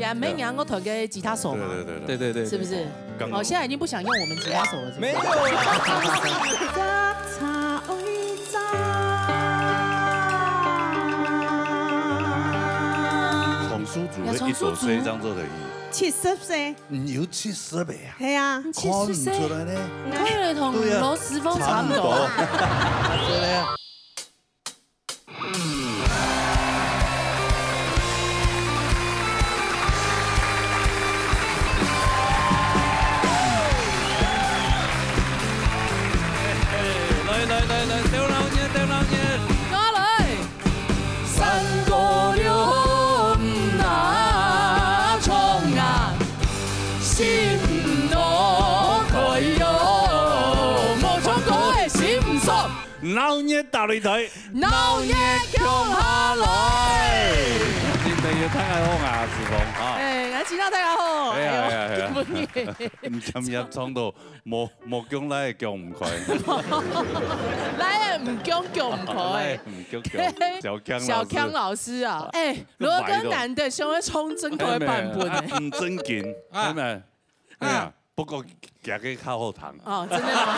啊，每年我团个吉他手嘛，对，是不是？哦，现在已经不想用我们吉他手了，没有啦。从苏族的一首诗当做的70岁，有70倍啊！系啊，看唔出来呢，可以同罗时丰差不多。对咧。来，丢老年，过来，356那冲啊，心都开哟，无冲过的心爽，老年大擂台，老爷降下来。真的要太好啊，志峰啊！哎，俺吉他太好，系啊，不易。唔甘入冲到，莫姜来姜唔快，来唔强强唔开。唔姜小康老师啊，哎，罗根男的想要冲真台版本哎，唔真劲，係咪？係啊，不過夾嘅靠後堂。哦，真的嗎？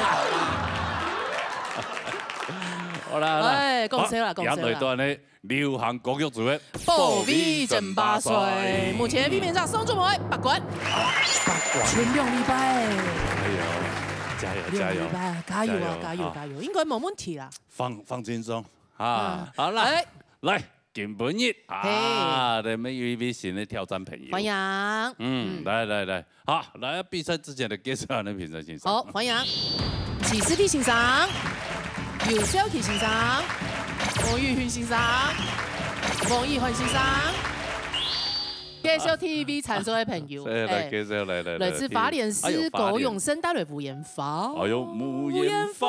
好啦，哎，恭喜啦，恭喜啦！也段呢流行歌曲組嘅報比正8歲，目前地面上宋仲謀8冠，前2禮拜，加油，加油，應該冇問題啦。放輕鬆啊！好啦，來金本日啊，你們有一位新的挑戰朋友，歡迎。來，好，來比賽之前的介紹你評審先生。好，歡迎齊師弟先生。尤小琪先生、王玉勳先生、王奕煥先生，介紹 TVB 產生的朋友，來介紹來，來自花蓮市高雄省大雷無煙坊。哎呦，無煙坊。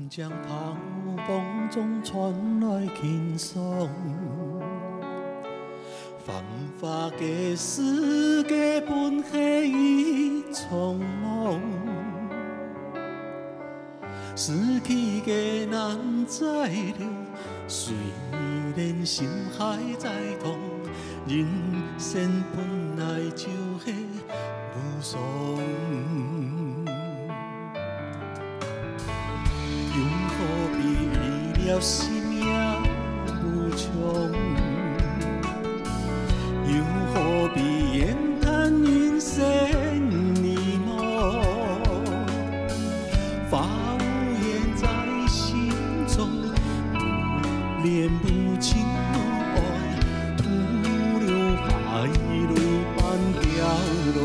将透风中传来轻松，繁华的世界本黑与匆忙，失去的难再留，虽然心还在痛，人生本来就是无常。又何必为了生命无常？又何必言谈人生迷茫？发无言在心中，念不清路岸，徒留海泪般飘落。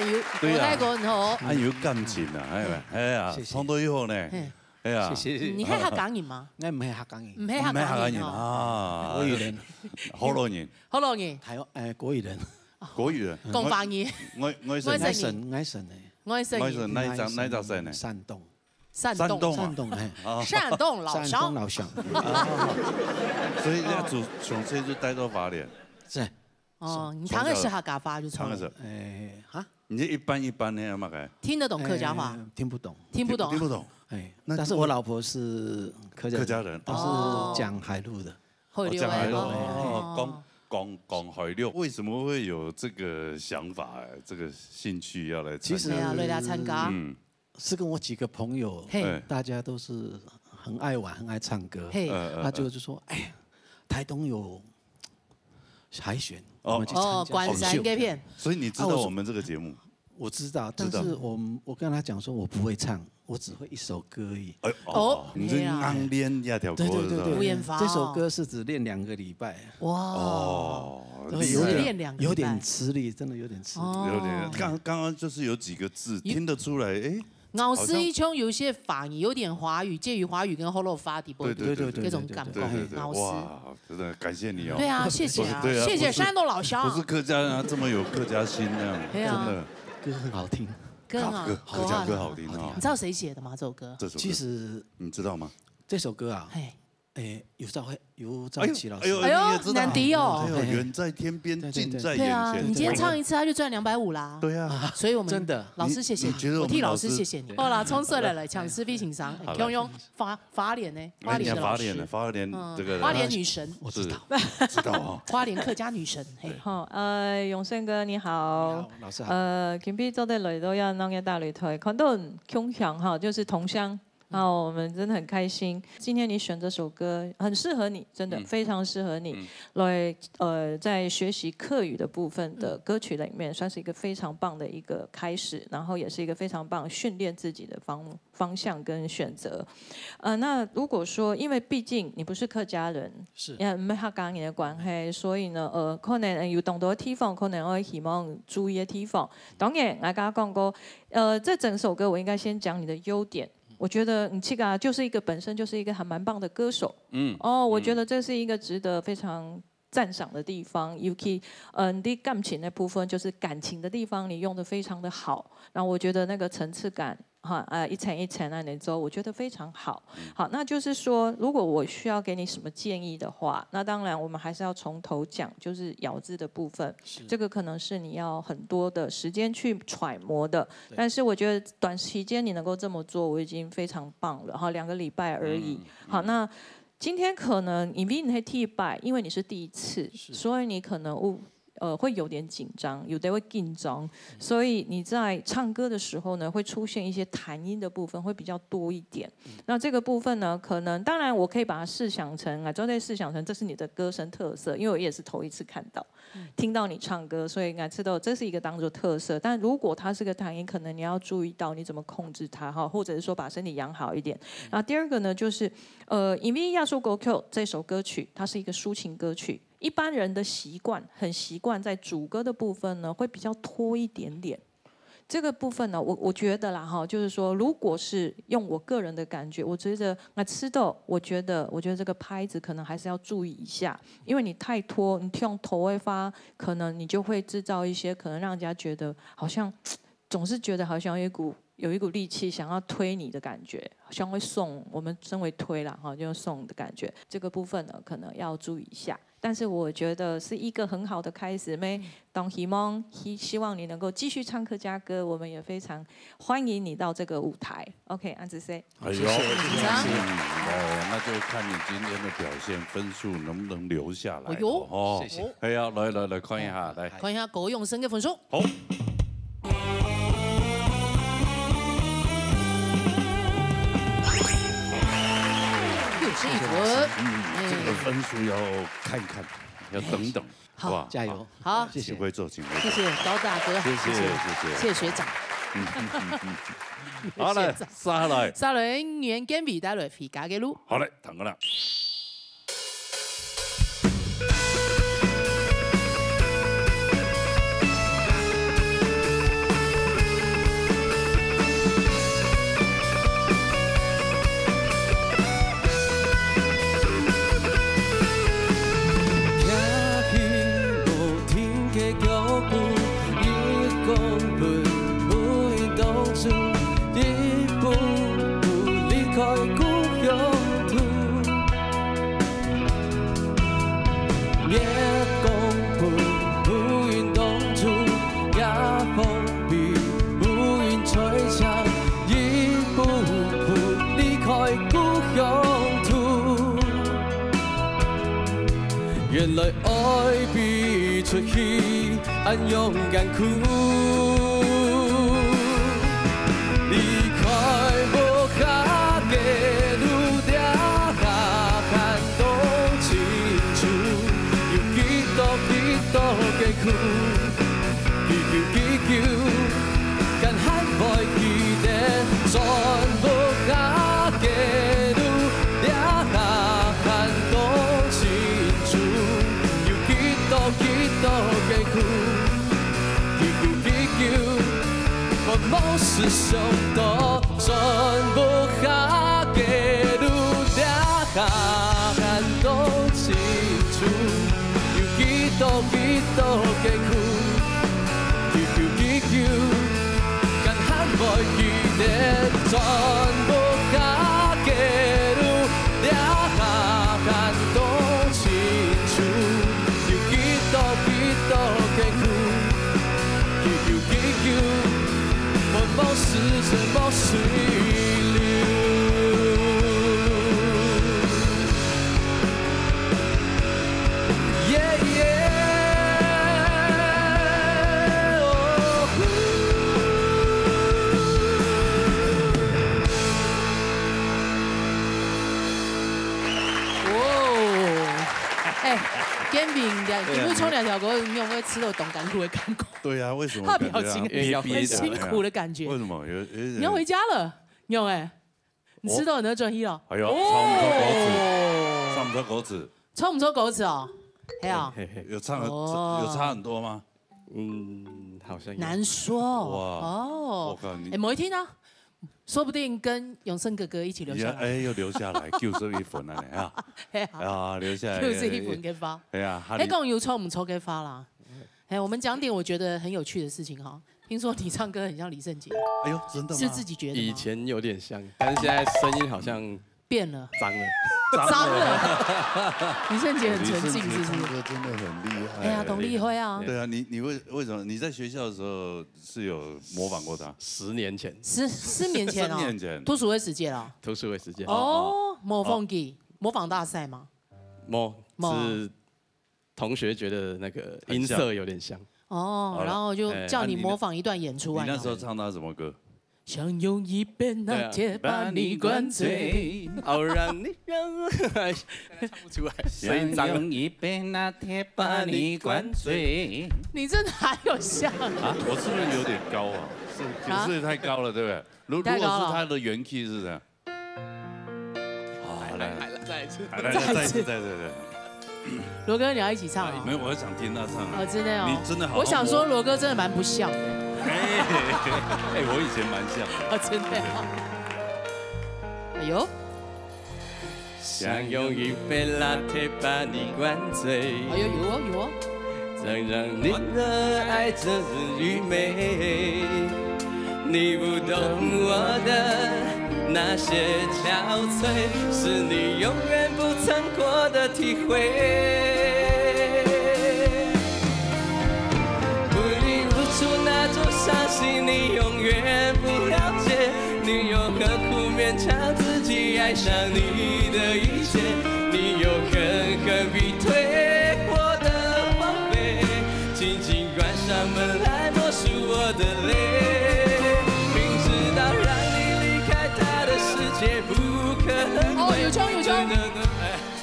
很有那个哦，很有感情啊，哎呀，唱得好呢，哎呀，謝謝。你係客家人嗎？我唔係客家人，唔係客家人啊，國語人，河洛人，河洛人，係國語人，國語啊，講方言，我省愛神愛神誒，愛省人，哪一省呢？山東，山東，山東誒，山東老鄉，山東老鄉，所以要從細就帶到花蓮。是。哦，你唱的是客家話就唱唱的是，哈，你一般的嘛個？聽得懂客家話？聽不懂，聽不懂，聽不懂。哎，但是我老婆是客家人，她是講海陸的。講海陸哦，講海陸，為什麼會有這個想法？這個興趣要來參加？其實來參加，是跟我幾個朋友，大家都是很愛玩、很愛唱歌，他就說，哎，台東有海選。哦，關山嗰片，所以你知道我們這個節目？我知道，但是我跟他講說，我不會唱，我只會一首歌而已。哦，你是剛練一條歌，對，這首歌是只練2個禮拜。哇，哦，有點吃力，真的有點吃力。有點，剛剛就是有幾個字聽得出來，哎。咬詩一腔有些法語，有點華語，介於華語跟河洛話的，對，這種感覺。哇，真的感謝你哦。對啊，謝謝啊，謝謝山東老鄉。不是客家人啊，這麼有客家心那樣，真的。歌很好聽，歌客家歌好聽啊。你知道誰寫的嗎？這首歌？其實你知道嗎？這首歌啊，有趙琪老師。哎呦，難敵哦！遠在天邊，近在眼前。你今天唱一次，他就賺250啦。對啊，所以我們真的老師謝謝你，我替老師謝謝你。好啦，衝出來了，搶師必欣賞，強用花蓮呢？花蓮的老師，花蓮這個花蓮女神，我知道，知道啊。花蓮客家女神，嘿。好，永勝哥你好，老師好。今天做的來到要弄個大擂台，看到共享哈，就是同鄉。然後我們真的很開心，今天你選這首歌很適合你，真的非常適合你。來在學習客語的部分的歌曲裡面，算是一個非常棒的一個開始，然後也是一個非常棒訓練自己的方向跟選擇。那如果說，因為畢竟你不是客家人，是，也唔係客家人的關係，所以呢，可能有當到地方，可能我希望注意的地方。當然，我剛剛講過，這整首歌我應該先講你的優點。我覺得你這個就是一個本身就是一個還蠻棒的歌手，我覺得這是一個值得非常讚賞的地方。尤其你的感情的部分，就是感情的地方，你用得非常的好。然後我覺得那個層次感，一層一層那走，我覺得非常好。好，那就是說，如果我需要給你什麼建議的話，那當然我們還是要從頭講，就是咬字的部分。這個可能是你要很多的時間去揣摩的。但是我覺得短期間你能夠這麼做，我已經非常棒了。2個禮拜而已。好，那今天可能因為你係第一拜，因為你是第一次，所以你可能會有點緊張，有的會緊張，所以你在唱歌的時候呢，會出現一些彈音的部分會比較多一點。那這個部分呢，可能當然我可以把它試想成這是你的歌聲特色，因為我也是頭一次看到，聽到你唱歌，所以應該知道這是一個當作特色。但如果它是個彈音，可能你要注意到你怎麼控制它哈，或者是說把身體養好一點。那第二個呢，就是因為亞洲國曲這首歌曲，它是一個抒情歌曲。一般人的很習慣在主歌的部分呢，會比較拖一點點。這個部分呢，我覺得啦哈，就是說，如果是用我個人的感覺，我覺得我覺得這個拍子可能還是要注意一下，因為你太拖，你用頭會發，可能你就會製造一些可能讓人家覺得好像總是覺得好像有一股力氣想要推你的感覺，好像會送，我們稱為推啦哈，就送的感覺。這個部分呢，可能要注意一下。但是我覺得是一個很好的開始，希望你能夠繼續唱客家歌，我們也非常歡迎你到這個舞台。OK， 安子 C， 哎呦，那就看你今天的表現，分數能不能留下來。哦，謝謝。係啊，來看一下，來看一下郭永勝嘅分數。好。61分。這個分數要看一看，要等等，好吧？加油！好，請回座，請回座。謝謝高大哥，謝謝學長。好嘞，沙來，原建備帶來回家嘅路。好嘞，等個啦。脚步，一公分不愿当初，一步步离开故乡土。别讲不愿当初，也封闭不愿吹响，一步步离开故乡土。原来爱比出去还勇敢哭。离开无下的路，定下看到亲像有几多的苦，祈求，敢喊袂记得，全部下的路，定下看到亲像有几多的苦，祈求。我某是上多，全部下的路，定下看到亲像有几多的苦，祈求，敢喊袂记得，全部下的路，定下看到亲像有几多的苦，祈求。我某时沉默水流。煎饼的，你不是冲两条狗，你有没有吃到懂干苦的干狗？对啊，为什么？他表情很辛苦的感觉。为什么？你要回家了，有哎，你吃到很多转移了。哎呦，唱唔出狗子，唱唔出狗子，唱不出狗子哦。还有，有差很多吗？好像难说。哇哦，哎，某一天呢？说不定跟永生哥哥一起留下来。哎，又留下来，就是一份了啊！啊，留下来，就是一份给发。哎呀，哎，讲有抽，我们抽给发啦。哎，我们讲点我觉得很有趣的事情哈。听说你唱歌很像李圣杰。哎呦，真的吗？是自己觉得吗？以前有点像，但是现在声音好像变了，脏了。脏了。李圣杰很纯净，是不是？唱歌真的很厉害。哎呀，董立辉啊。对啊，你为什么你在学校的时候是有模仿过他？10年前。4年前哦。3年前。图书会实践了。图书会实践。哦，模仿大赛吗？是同学觉得那个音色有点像。哦，然后就叫你模仿一段演出啊。你那时候唱他什么歌？想用一杯拿铁把你灌醉，哦，让你唱不出来，想用一杯拿铁把你灌醉。你这哪有像啊？我是不是有点高啊？是太高了，对不对？如果是他的原 key 是这样。好，来，再一次，再一次。罗哥，你要一起唱啊？没有，我想听他唱。哦，真的哦。你真的好。我想说，罗哥真的蛮不像的。哎，我以前蛮像的。真的。哎呦。想用一杯拿铁把你灌醉。哎呦，有哦有哦。曾让你的爱真愚昧，你不懂我的。那些憔悴，是你永远不曾过的体会。不离不出那种伤心，你永远不了解。你又何苦勉强自己爱上你的一切？你又何必退我的防备？紧紧关上门来默数我的泪。哦，有枪有枪，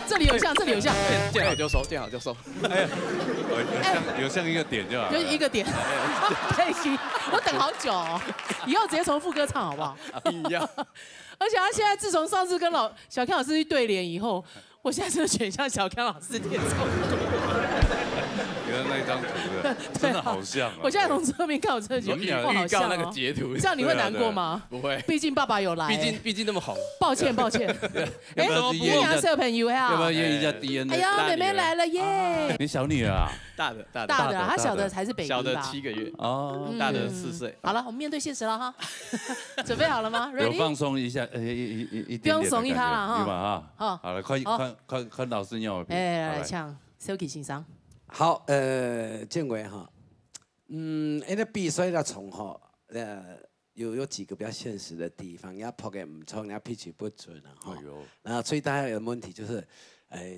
这里有像，这里有像，见好就收，见好就收。有像一个点就好，就一个点。可以，我等好久哦，以后直接从副歌唱好不好？一样。而且他现在自从上次跟小 Ken 老师去对联以后，我现在真的选像小 Ken 老师点唱。的那张图的，真的好像啊。我现在从侧面看我这句，哇，好像预告那个截图，这样你会难过吗？不会，毕竟爸爸有来，毕竟那么红。抱歉。哎，岳阳小朋友呀，要不要验一下 DNA？ 哎呀，妹妹来了耶！你小女儿啊？大的，她小的才是 baby 吧？小的7个月，哦，大的4岁。好了，我们面对现实了哈，准备好了吗？有放松一下，一不用怂一下了哈。好，好了，快老师要。哎，来唱 Silky 欣赏。好，建伟哈，那个比赛的从哈，有几个比较现实的地方，人家抛给唔错，人家 pitch 不准啊哈。然后最大的问题就是，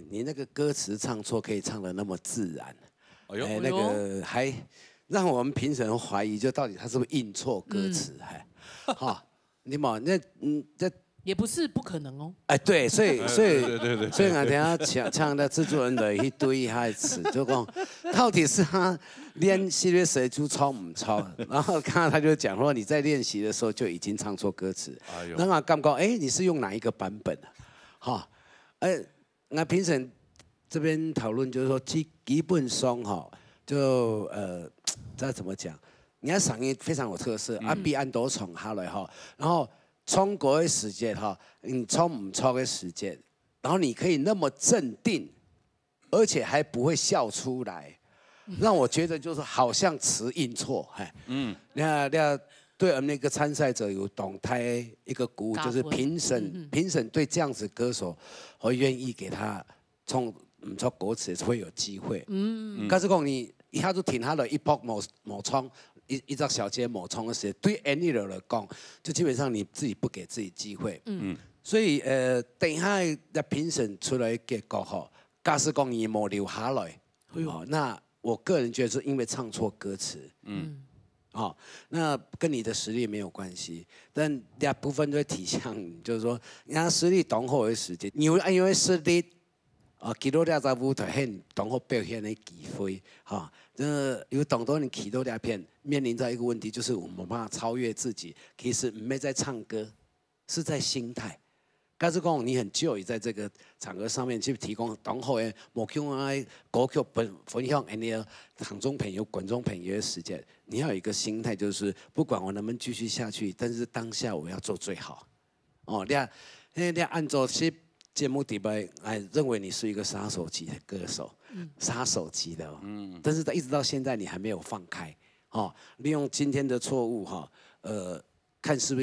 你那个歌词唱错可以唱得那么自然，那个还让我们评审怀疑，就到底他是不是印错歌词，哈，你嘛这也不是不可能哦。哎，对，所以我等下唱的制作人的一堆孩子就讲，到底是他练习的时候就抄唔抄？然后刚刚他就讲说，你在练习的时候就已经唱错歌词。那我刚刚你是用哪一个版本啊？哈，那评审这边讨论就是说，基本上哈，就这怎么讲？你看嗓音非常有特色，比按多重下来哈，然后。冲过的时间哈，你冲唔冲的时间，然后你可以那么镇定，而且还不会笑出来，让我觉得就是好像词印错，那对我们那个参赛者有动态一个鼓舞，就是评审对这样子歌手会愿意给他冲唔冲歌词会有机会，但是讲你一下子停下来一波冇冲。一张小节某冲的时间，对 any 人来讲，就基本上你自己不给自己机会。所以等一下的评审出来结果哈，假使讲你冇留下来，那我个人觉得是因为唱错歌词。那跟你的实力没有关系，但大部分都体现就是说，人家实力懂好的时间，因为实力。去到了在舞台很同好表现的机会，有懂多你去到那片面临着一个问题，就是我们没办法超越自己。其实没在唱歌，是在心态。但是讲你很就于在这个场合上面去提供同好的目标的歌曲分享，你的场中朋友、观众朋友的时间，你要有一个心态，就是不管我能不能继续下去，但是当下我要做最好。你按照去。节目底白，认为你是一个杀手级的歌手，杀手级的，但是一直到现在你还没有放开，利用今天的错误，看是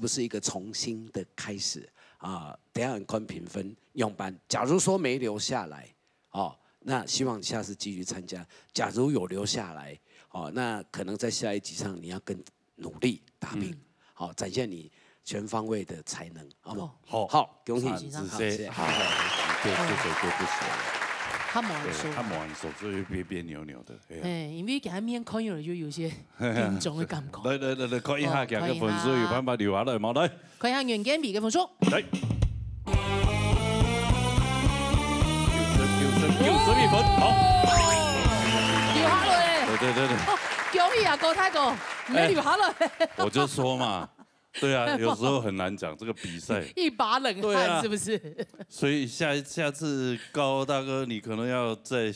不是一个重新的开始啊？等下很快评分用班，假如说没留下来，那希望下次继续参加；假如有留下来，那可能在下一集上你要更努力打拼，展现你。全方位的才能，好不好？好，恭喜！谢谢。好，这首歌不熟，他冇人熟，他冇人熟，所以别别扭扭的。因为给他面看有就有些严重的感觉。来，看一下佢嘅分數，有辦法留下來冇？來，看一下袁建比嘅分數。嚟，90分，好。留下來。對。恭喜啊，高太哥，沒留下來。我就說嘛。对啊，有时候很难讲这个比赛，一把冷汗是不是？所以下次高大哥，你可能要再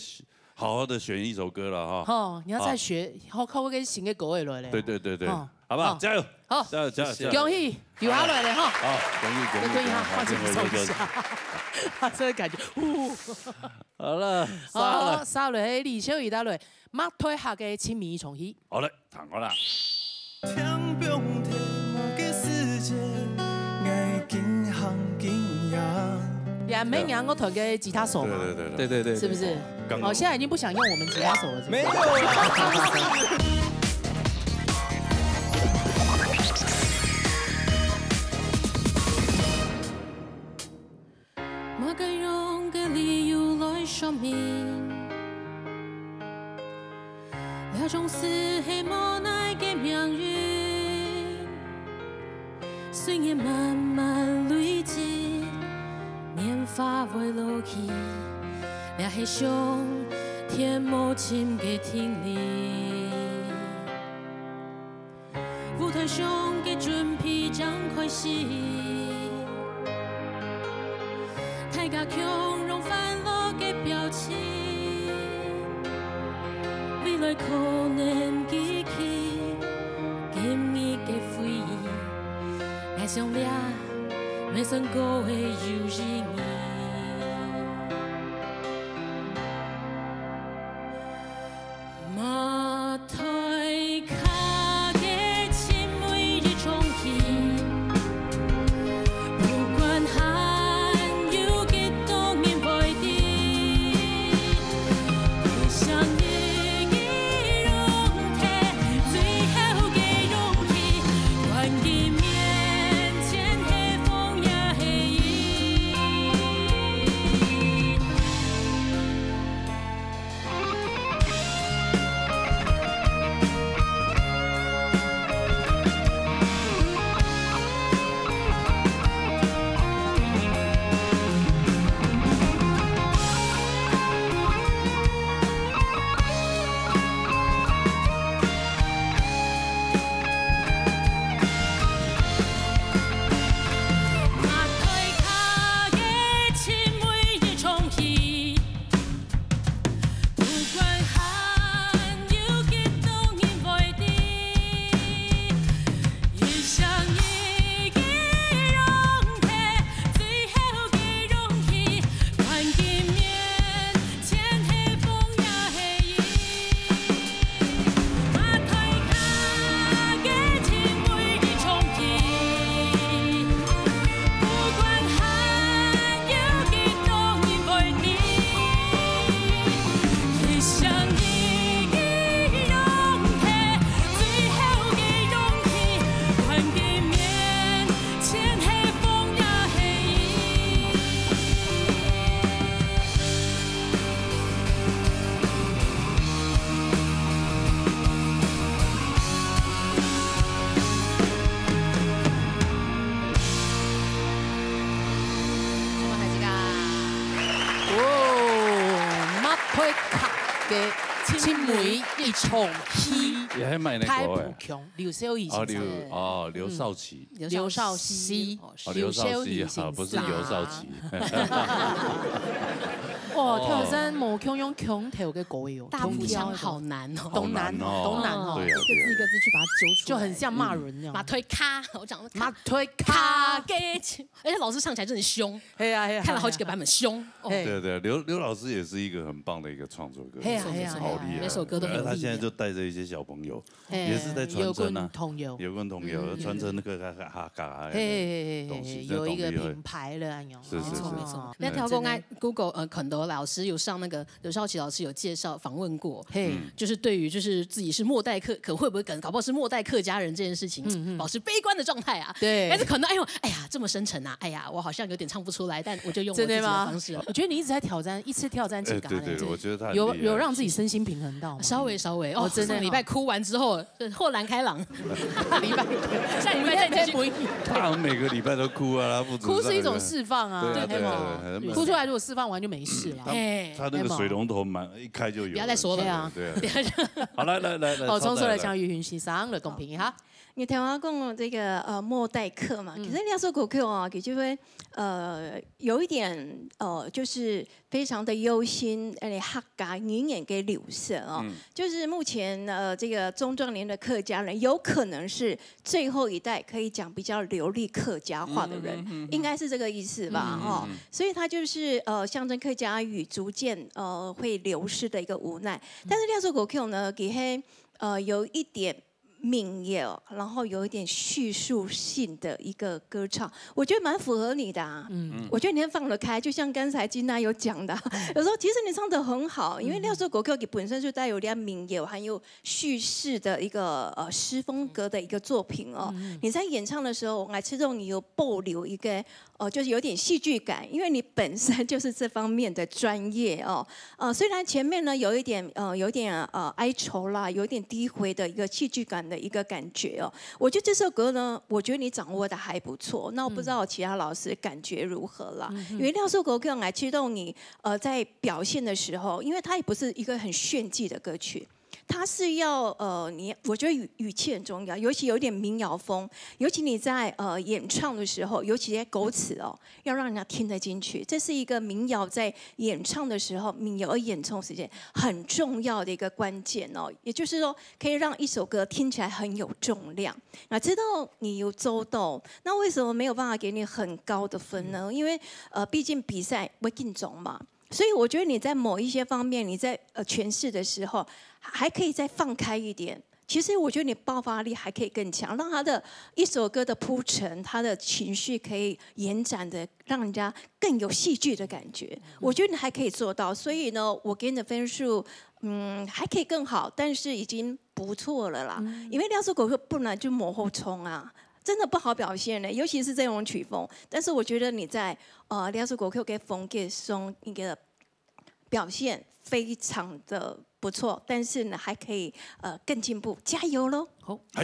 好好的选一首歌了哈。你要再学，好靠我跟新的歌会来嘞。对，好不好？加油！好，加油！恭喜留下来了哈。好，恭喜！放轻松一下，他这个感觉，好了，沙雷李小雨打雷，擘推下嘅親密重喜。好嘞，彈我啦。也没让我弹个吉他手嘛？对，是不是？现在已经不想用我们吉他手了，没有。我该用个理由来说明，那种是很无奈的命运，岁月慢慢累积。年华会落去，也是上天无情的天理。舞台上的准备将开始，大家强容烦恼的表情，来可能记起，今年的回忆，爱上了，没算过的友谊。马腿卡的青梅的冲起，不管还有几多年未知，想你的容体，最后的勇气，关于面前的风也黑衣。马腿卡的青梅的冲起，不管还有几多年未知，一生一个容体，最后的勇气，关于面前的风也黑衣。马腿卡的青梅的冲起。不管还有几多年未知，一生一个容体，最后的勇气，关于面前的风也黑衣。我还是个哦，马腿卡嘅青梅一重起，也还买那太个不强，刘少义哦先生。刘少奇，刘少熙，刘少奇好，不是尤少奇。哇，跳真冇強用強頭嘅歌喲，大腹腔好难哦，東南東南哦，对啊一个字一个字去把它揪出来，就很像罵人那马样。腿卡，我讲馬腿卡，卡给，而且老师唱起来真的很凶，嘿呀嘿呀，看了好几个版本凶。哦嘿对对，刘老师也是一个很棒的一个创作歌手，嘿呀嘿呀好厉害，每首歌都很有力他现在就带着一些小朋友，嘿也是在传承啊，童谣，有跟同友传承那个哈嘎嘿东西，有一个这懂厉害品牌了，哎呦，是是是没错，哦那条公爱 Google 很多老师有上那个刘少奇老师有介绍访问过，嘿，就是对于就是自己是末代客，可会不会搞不好是末代客家人这件事情，保持悲观的状态啊。对但是可能哎呀这么深沉啊，哎呀我好像有点唱不出来，但我就用我自己的方式。我觉得你一直在挑战，一次挑战几个，对对，我觉得他很有厉害有让自己身心平衡到吗？稍微哦，真的上礼拜哭完之后，豁然开朗。礼拜下礼拜再继续。他好像每个礼拜都哭啊，他不止哭是一种释放啊，对啊对啊对啊哭出来如果释放完就没事了。他那个水龙头满一开就有。不要再说了，对啊。好，来，好，从出来向玉云欣赏了公平哈。你听我讲这个末代客嘛，其实廖寿国客啊，就会有一点就是非常的忧心，客家语言给流失哦，就是目前这个中壮年的客家人，有可能是最后一代可以讲比较流利客家话的人，应该是这个意思吧？哦，所以他就是象征客家语逐渐会流失的一个无奈。但是廖寿国客呢，给有一点民谣，然后有一点叙述性的一个歌唱，我觉得蛮符合你的啊。我觉得你能放得开，就像刚才金娜有讲的，有时候其实你唱得很好，因为廖寿国客本身就带有点民谣，还有叙事的一个诗风格的一个作品哦。你在演唱的时候，我来吃肉，你有保留一个就是有点戏剧感，因为你本身就是这方面的专业哦。虽然前面呢有一点哀愁啦，有一点低回的一个戏剧感的一个感觉哦。我觉得这首歌呢，我觉得你掌握的还不错。那我不知道其他老师感觉如何啦？因为廖寿国更来驱动你在表现的时候，因为它也不是一个很炫技的歌曲。它是要我觉得语气很重要，尤其有点民谣风，尤其你在演唱的时候，尤其在歌词哦，要让人家听得进去。这是一个民谣在演唱的时候，民谣演唱时间很重要的一个关键哦。也就是说，可以让一首歌听起来很有重量。那知道你有做到，那为什么没有办法给你很高的分呢？因为毕竟比赛会竞争嘛。所以我觉得你在某一些方面，你在诠释的时候，还可以再放开一点。其实我觉得你爆发力还可以更强，让他的一首歌的铺陈，他的情绪可以延展的，让人家更有戏剧的感觉。我觉得你还可以做到。所以呢，我给你的分数，还可以更好，但是已经不错了啦。因为廖氏狗不然就往后冲啊。真的不好表现呢，尤其是这种曲风。但是我觉得你在廖氏国 Q 给风给松一个表现非常的不错，但是呢还可以更进步，加油喽！好，好，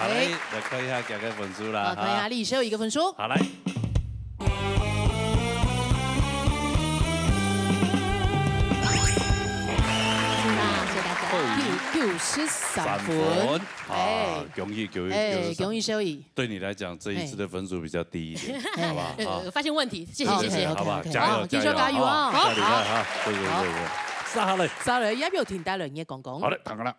嘞，来看一下大家分数啦。看一下李修一个分数。好来。93分，啊，恭喜各位，恭喜修义。对你来讲，这一次的分数比较低一点，好吧？发现问题，谢谢，好吧，加油，继续加油啊！好，厉害哈，对，沙雷，要不要听大人也讲讲？好的，看看了。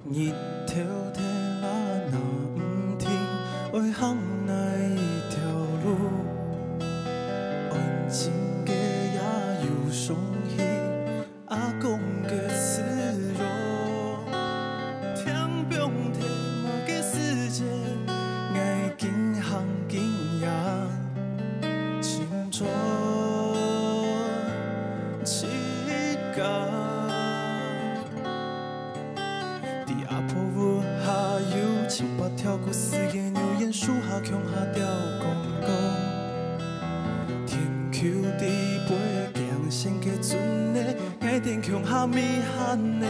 日头天啦，若唔停，会行哪一条路？安静的也有伤心，阿公的思路。天边天马嘅世界，爱紧行紧也青春七天。七八条故事嘅牛眼，树下强下吊公公，天丘地背强先嘅船呢，爱电强下咪喊呢，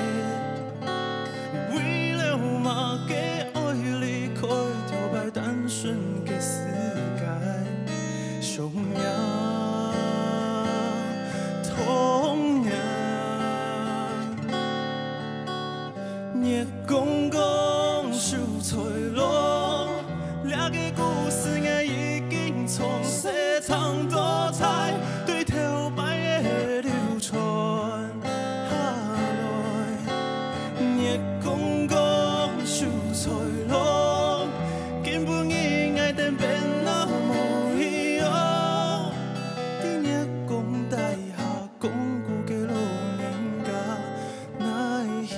为了嘛嘅爱离开，摇摆单纯嘅世界，上呀痛呀，你公公。受脆弱，两个故事我已经从西藏到台，对头摆的流传下来。你公公受脆弱，根本应爱等变那么一样。伫你公台下讲古嘅老人家，奈去？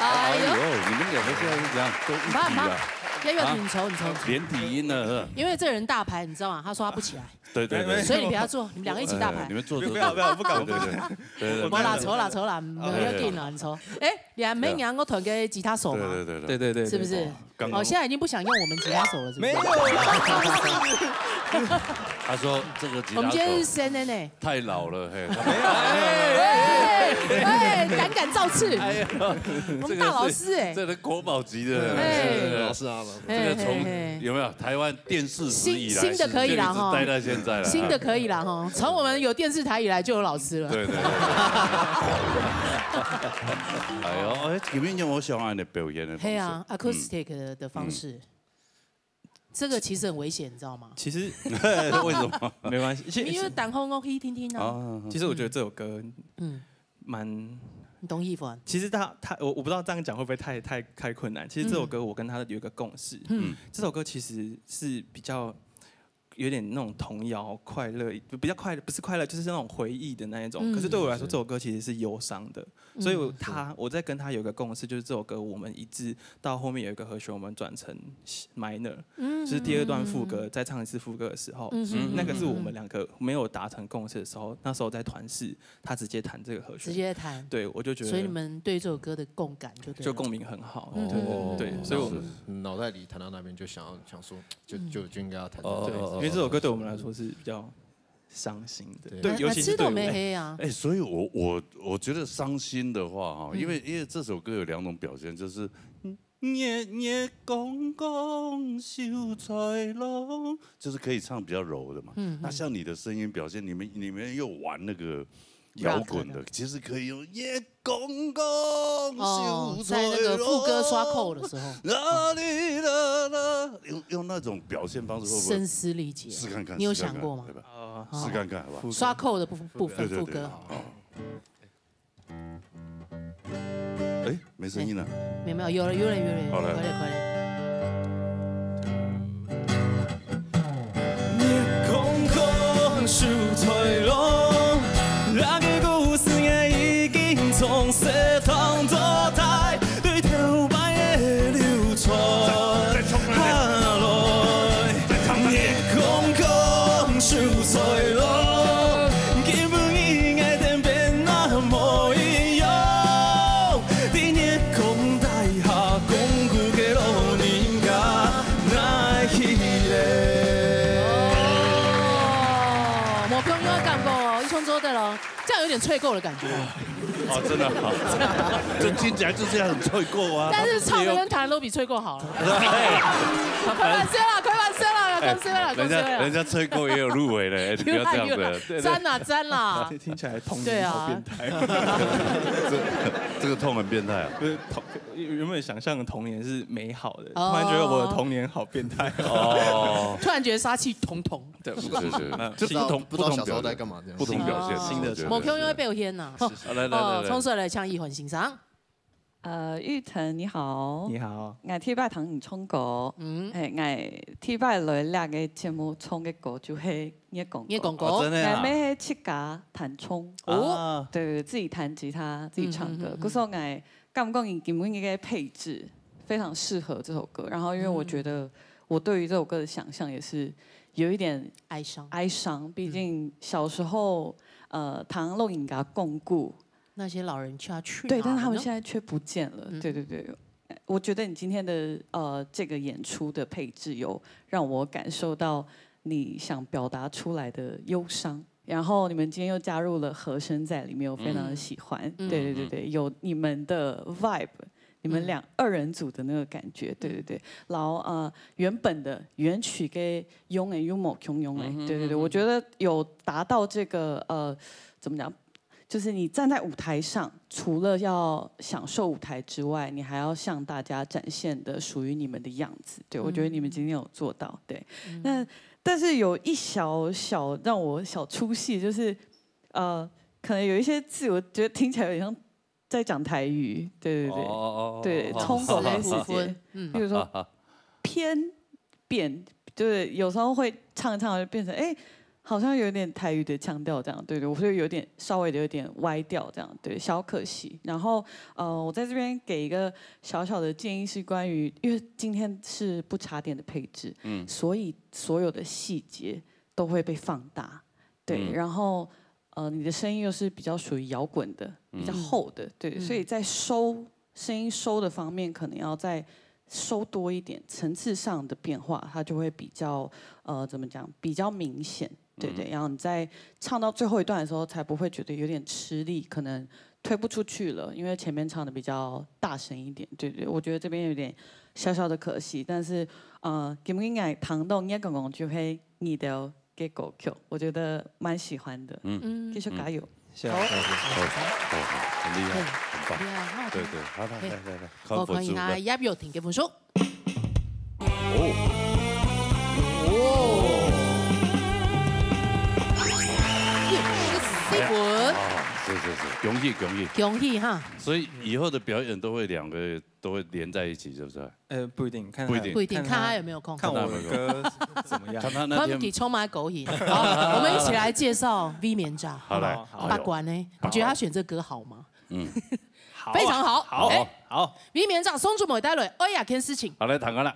哎呦，你们两个现在是这样都一体啊？要有挺抽，连体音了，因为这个人大牌，你知道吗？他说他不起来。对对对，所以你不要做，你们两个一起大牌。你们做不要，不敢，对对。我啦，抽啦，没要紧啦，你抽。哎，两妹娘我团个吉他手嘛。对，是不是？哦，现在已经不想用我们吉他手了，是不是？没有啦。他说这个吉他手。我们今天是生的呢。太老了，嘿。敢造次。我们大老师哎。这是国宝级的。老师啊，这个从有没有台湾电视史以来，新的可以啦哈，待到现在了。新的可以啦哈，从我们有电视台以来就有老师了。对。哎呦，前面有我想爱的表演的方式。对啊 ，acoustic 的方式。这个其实很危险，你知道吗？其实为什么？没关系，因为等候我可以听听啊。其实我觉得这首歌，蛮，你懂意思啊？其实我不知道这样讲会不会太困难。其实这首歌我跟他有一个共识，这首歌其实是比较有点那种童谣快乐，比较快乐，不是快乐，就是那种回忆的那一种。可是对我来说，这首歌其实是忧伤的，所以我在跟他有一个共识，就是这首歌我们一致到后面有一个和弦，我们转成 minor，就是第二段副歌再唱一次副歌的时候，那个是我们两个没有达成共识的时候，那时候在团室，他直接弹这个和弦，直接弹，对我就觉得，所以你们对这首歌的共感就共鸣很好，对，所以我脑袋里弹到那边就想说，就应该要弹，因为这首歌对我们来说是比较伤心的，对，尤其是对我们黑啊。哎，所以我觉得伤心的话哈，因为这首歌有两种表现，就是夜公公秀才郎，就是可以唱比较柔的嘛。那像你的声音表现，你们又玩那个摇滚的，其实可以用夜公公秀才郎，在那个副歌刷扣的时候，用那种表现方式会不会声嘶力竭？试看看，你有想过吗？试看看，好不好？刷扣的部分副歌。哎，没声音了。没有，有了，好了，快点。夜空空秀才郎，那个故事已经从西塘到台，对头摆的流传下来。夜空空秀才郎，基本应该天变那模样。在夜空大下，功夫给老人家来起来。我朋友干过，一冲做的了，这样有点脆够的感觉。哦，真的好，就听起来就这样很脆够啊。但是唱的跟弹都比脆够好了。开玩笑啦，人家吹够也有入围了，你不要这样子。沾啦。听起来童年好变态。这个痛很变态啊。不是原本想象的童年是美好的，突然觉得我的童年好变态哦。突然觉得杀气腾腾。对，是，就不知道小时候在干嘛这样。不同表现，新的。某 Q 因为表演呐。来，冲出来唱一环欣赏。玉騰你好，你好，我禮拜同你唱歌，係我禮拜來兩個節目唱嘅歌就係你講歌，真的啊，我咩七家彈唱，哦，對，自己彈吉他，自己唱歌，可是我感覺你根本應該配置非常適合這首歌，然後因為我覺得我對於這首歌的想象也是有一點哀傷，畢竟小時候唐露營嘅共故。那些老人去对，但是他们现在却不见了。对，我觉得你今天的这个演出的配置有让我感受到你想表达出来的忧伤，然后你们今天又加入了和声在里面，我非常的喜欢。对，有你们的 vibe， 你们二人组的那个感觉。对，然后原本的原曲给用诶用某穷用诶，对，我觉得有达到这个怎么讲？就是你站在舞台上，除了要享受舞台之外，你还要向大家展现的属于你们的样子。对，我觉得你们今天有做到。对，但是有一小让我小出戏，就是可能有一些字，我觉得听起来有点像在讲台语。对，冲口的细节，比如说偏变，就是有时候会唱一唱就变成好像有点台语的腔调这样，对，我会有点稍微的有点歪调这样，对，小可惜。然后我在这边给一个小小的建议是关于，因为今天是不插电的配置，所以所有的细节都会被放大，对，然后你的声音又是比较属于摇滚的，比较厚的，对，所以在声音收的方面，可能要再收多一点，层次上的变化，它就会比较怎么讲，比较明显，对对，然后你在唱到最后一段的时候，才不会觉得有点吃力，可能推不出去了，因为前面唱的比较大声一点，对对，我觉得这边有点小小的可惜，但是今日唐豆也刚刚就会你的给狗 Q， 我觉得蛮喜欢的，继续加油，谢谢，很厉害，很棒，对对，好来，我看一下要不要听嘅分數。是，恭喜哈！所以以后的表演都会两个都会连在一起，是不是？不一定，不一定，看他有没有空，看我的歌怎么样。看他那天充满狗瘾。好，我们一起来介绍 V 面长。好来，八关呢？你觉得他选这歌好吗？好，非常好。好。V 面长送出某带来，哎呀，件事情。好来，弹歌了。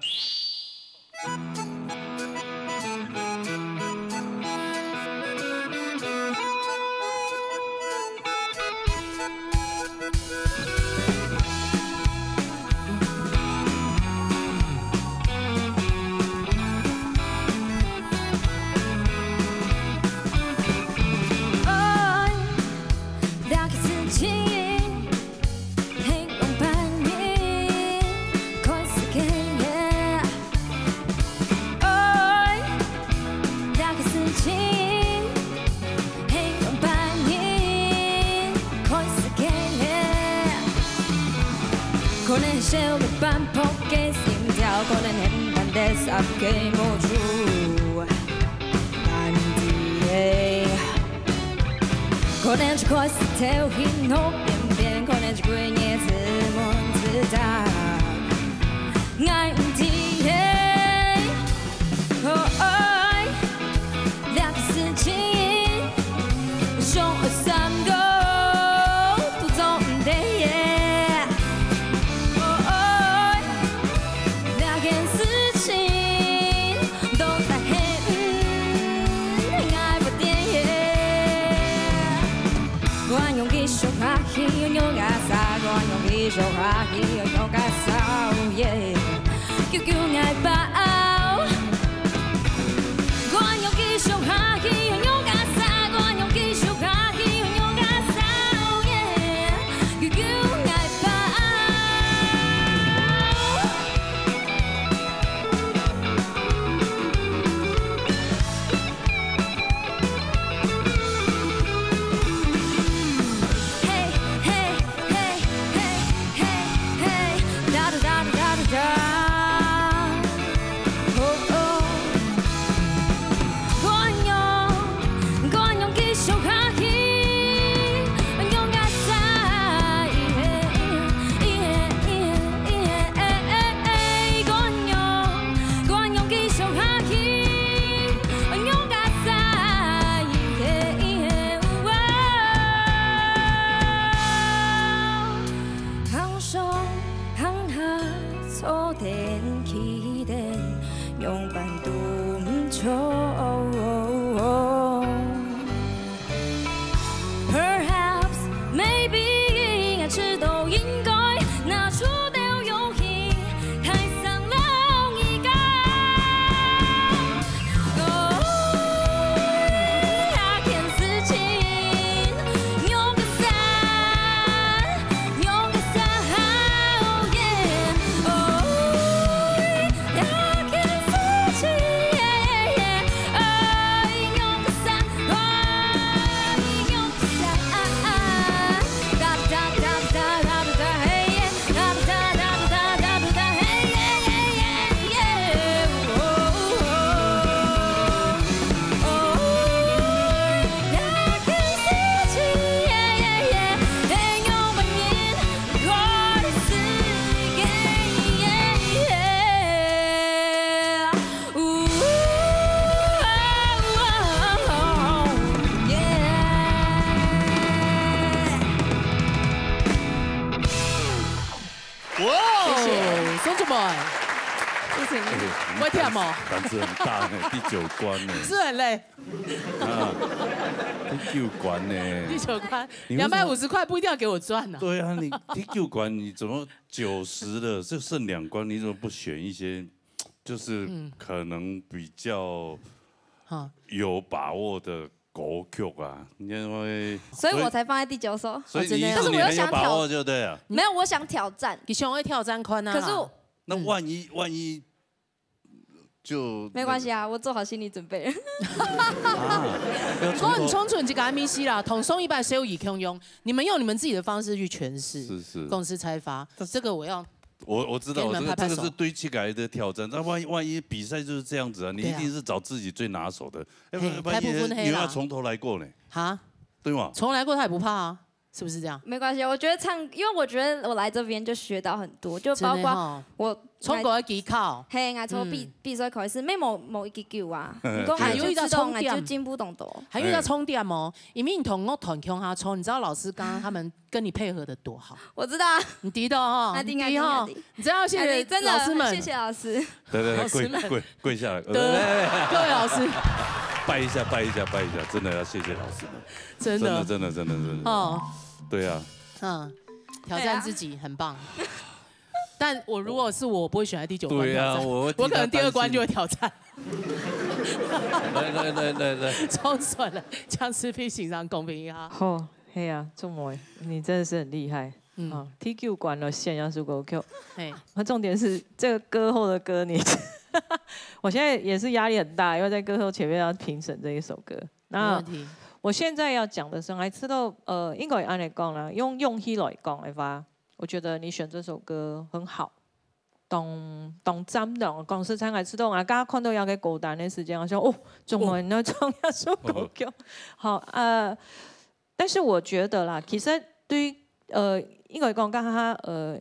少了半步嘅心跳，可能很難的十幾無處難題，可能是開始跳起腦邊邊，可能是鬼也自問自答，愛唔體愛，兩個事情，說二三個都總得。Hãy 不行，会跳吗？胆子很大呢，第9关呢。是很累。啊，第9关呢？第9关，250块不一定要给我赚呐。对啊，你第9关你怎么90了，就剩2关，你怎么不选一些，就是可能比较有把握的歌曲啊？因为所以我才放在第9首。所以你但是我又想把握就对了。没有，我想挑战。你想会挑战宽啊？可是那万一就没关系啊，我做好心理准备。我很冲准这个 MIC 啦，统送100收以空用，你们用你们自己的方式去诠释。是。公司开发，这个我要。我知道，这个是对起来的挑战。那万一比赛就是这样子啊，你一定是找自己最拿手的，万一又要从头来过呢？哈，对吗？从来过他也不怕啊。是不是这样？没关系，我觉得因为我觉得我来这边就学到很多，就包括我从国技巧，嘿，我从比赛开始，每某一支球啊，还有遇到充电，就进步动多，还遇到充电哦，因为你同我团强他冲，你知道老师刚刚他们跟你配合的多好，我知道，你敌的哈，你敌哈，你真要谢谢老师们，谢谢老师，对，跪下来，各位老师。拜一下，真的要谢谢老师们，真的哦，对啊，挑战自己很棒，但我如果是我不会选在第9关对啊，我可能第2关就会挑战，来，冲损了，僵尸批欣赏公平一下。好，嘿啊，仲梅，你真的是很厉害。TQ 关了线要是歌曲，那重点是这个歌后的歌你。我现在也是压力很大，因为在歌后前面要评审这一首歌。那我现在要讲的是，还知道应该按来讲啦，用起来讲的话，我觉得你选这首歌很好。当站的公司才还知道，我刚刚看到有个歌单的时间，我说哦，中文那唱一首歌曲，好但是我觉得啦，其实对于应该讲，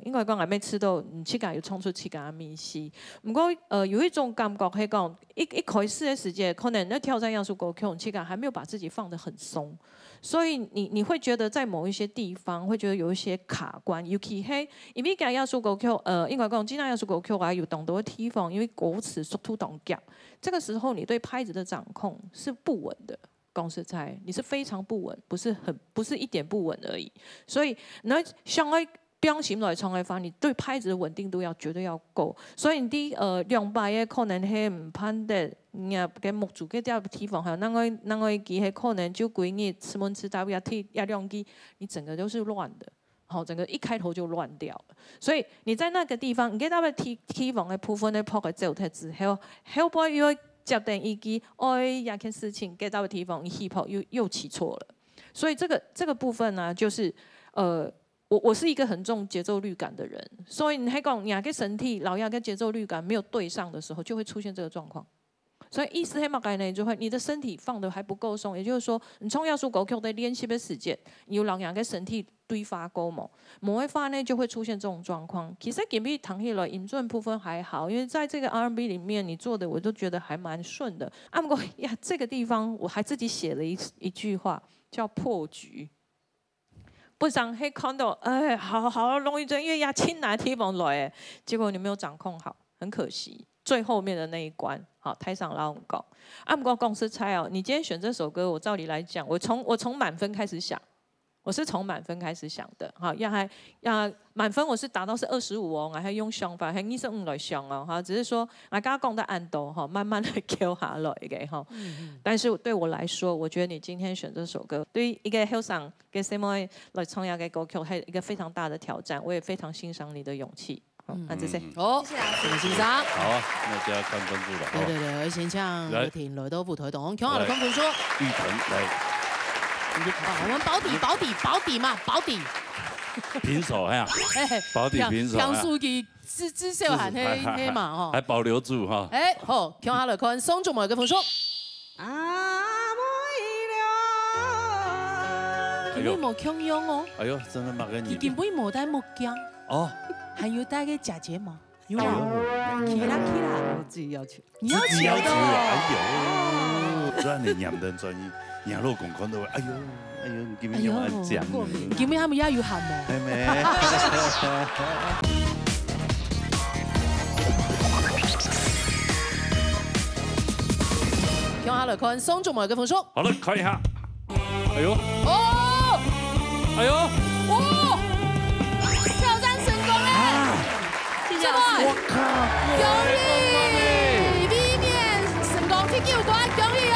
应该讲还没吃到，气感又冲出气感的米西。不过有一种感觉，是讲一开始的时间，可能那挑战要素歌曲，气感还没有把自己放得很松，所以你会觉得在某一些地方会觉得有一些卡关。尤其是因为要素歌曲，应该讲，今天要素歌曲还有很多地方，因为歌词速度动脚，这个时候你对拍子的掌控是不稳的。公司在你是非常不稳，不是一点不稳而已，所以那像我表现来唱的话，你对拍子的稳定度绝对要够。所以你2擺嘅可能係唔判得，嘅木柱嘅啲地方，還有那個機係可能就幾日吃門吃到要兩機，你整個都是亂的。好，整個一開頭就亂掉了。所以你在那個地方，你記得地方嘅部分嘅破嘅走態之後，後邊又接定一機，一件事情給到的地方，你 hip hop 又起錯了。所以這個部分呢，就是我是一個很重節奏律感的人，所以你喺講你個身體老個節奏律感沒有對上的時候，就會出現這個狀況。所以意思係乜嘢呢？就會你的身體放得還不夠鬆，也就是說，你從要素歌曲的練習的時間，有兩個身體對發夠冇，冇的話呢就會出現這種狀況。其實給比彈起來音準部分還好，因為在這個 R&B 裡面，你做的我都覺得還蠻順的。不過呀，這個地方我還自己寫了一句話，叫破局。不想會看到，好容易就因為呀輕難地方來，結果你沒有掌控好，很可惜。最後面的那一關，好，台上老講，不過公司猜哦，你今天選這首歌，我照理來講，我從滿分開始想，我是從滿分開始想的，好，滿分我是達到是25哦，我還用想法，還25來想哦，哈，只是說我剛剛講的按度哈，慢慢的調下來嘅哈，但是對我來說，我覺得你今天選這首歌，對於一個後生嘅什麼來創業嘅歌曲，係一個非常大的挑戰，我也非常欣賞你的勇氣。那這些好，謝謝老師，欣賞。好啊，那就要看分數了。對，我先向劉婷、劉豆腐推動，強好的分數說。玉騰來，我們保底嘛，保底。平手呀，保底平手。強數據至少還黑嘛哈。還保留住哈。好，強好的看松中某個分數。根本冇強用哦。哎呦，真的冇跟你。根本冇帶木匠。哦。還有帶個假睫毛，有啊，起啦，我自己要求，你要求的，哎呦，專業釀人專業，養老公看到，哎呦，你今日用安講，你今日他們也有喊冇？係咪？向下来看宋仲谋嘅分数。好了，看一下。哎呦，哦，哎呦，哦，挑战成功嘞！谢谢我靠，恭喜 V 面成功踢球关，恭喜哦，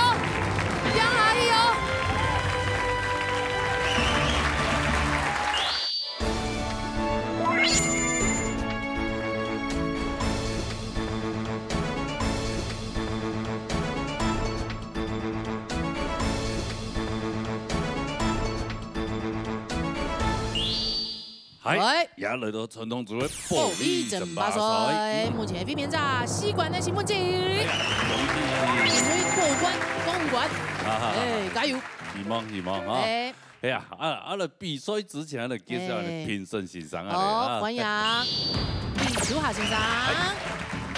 向下去哦。 係，也來到傳統組嘅保利爭霸賽，目前 V 面炸西關嘅新聞節，會過關攻關，誒加油！希望啊！哎呀，嚟比賽之前嚟介紹你評審先生啊！好，歡迎李秋霞先生、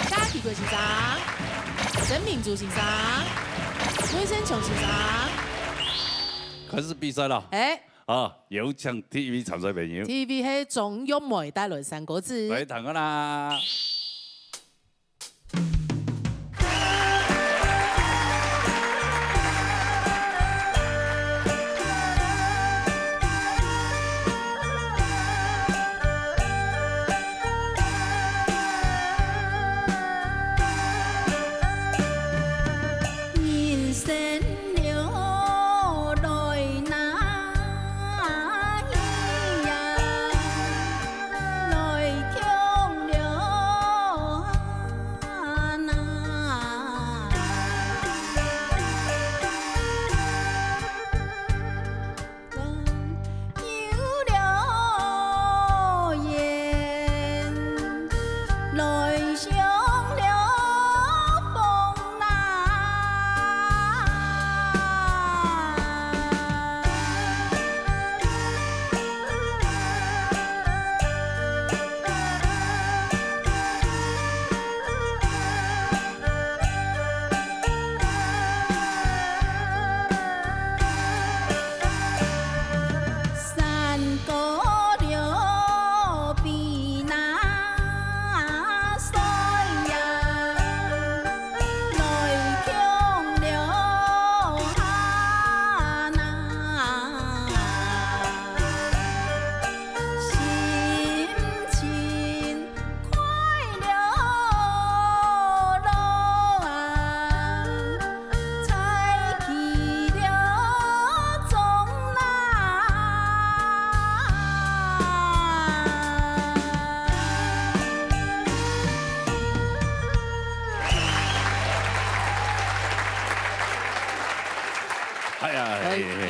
夏啟貴先生、曾明珠先生、魏生瓊先生，開始比賽啦！啊，有請 TV 參賽朋友。TV 係中央媒帶來三個字。來談個啦。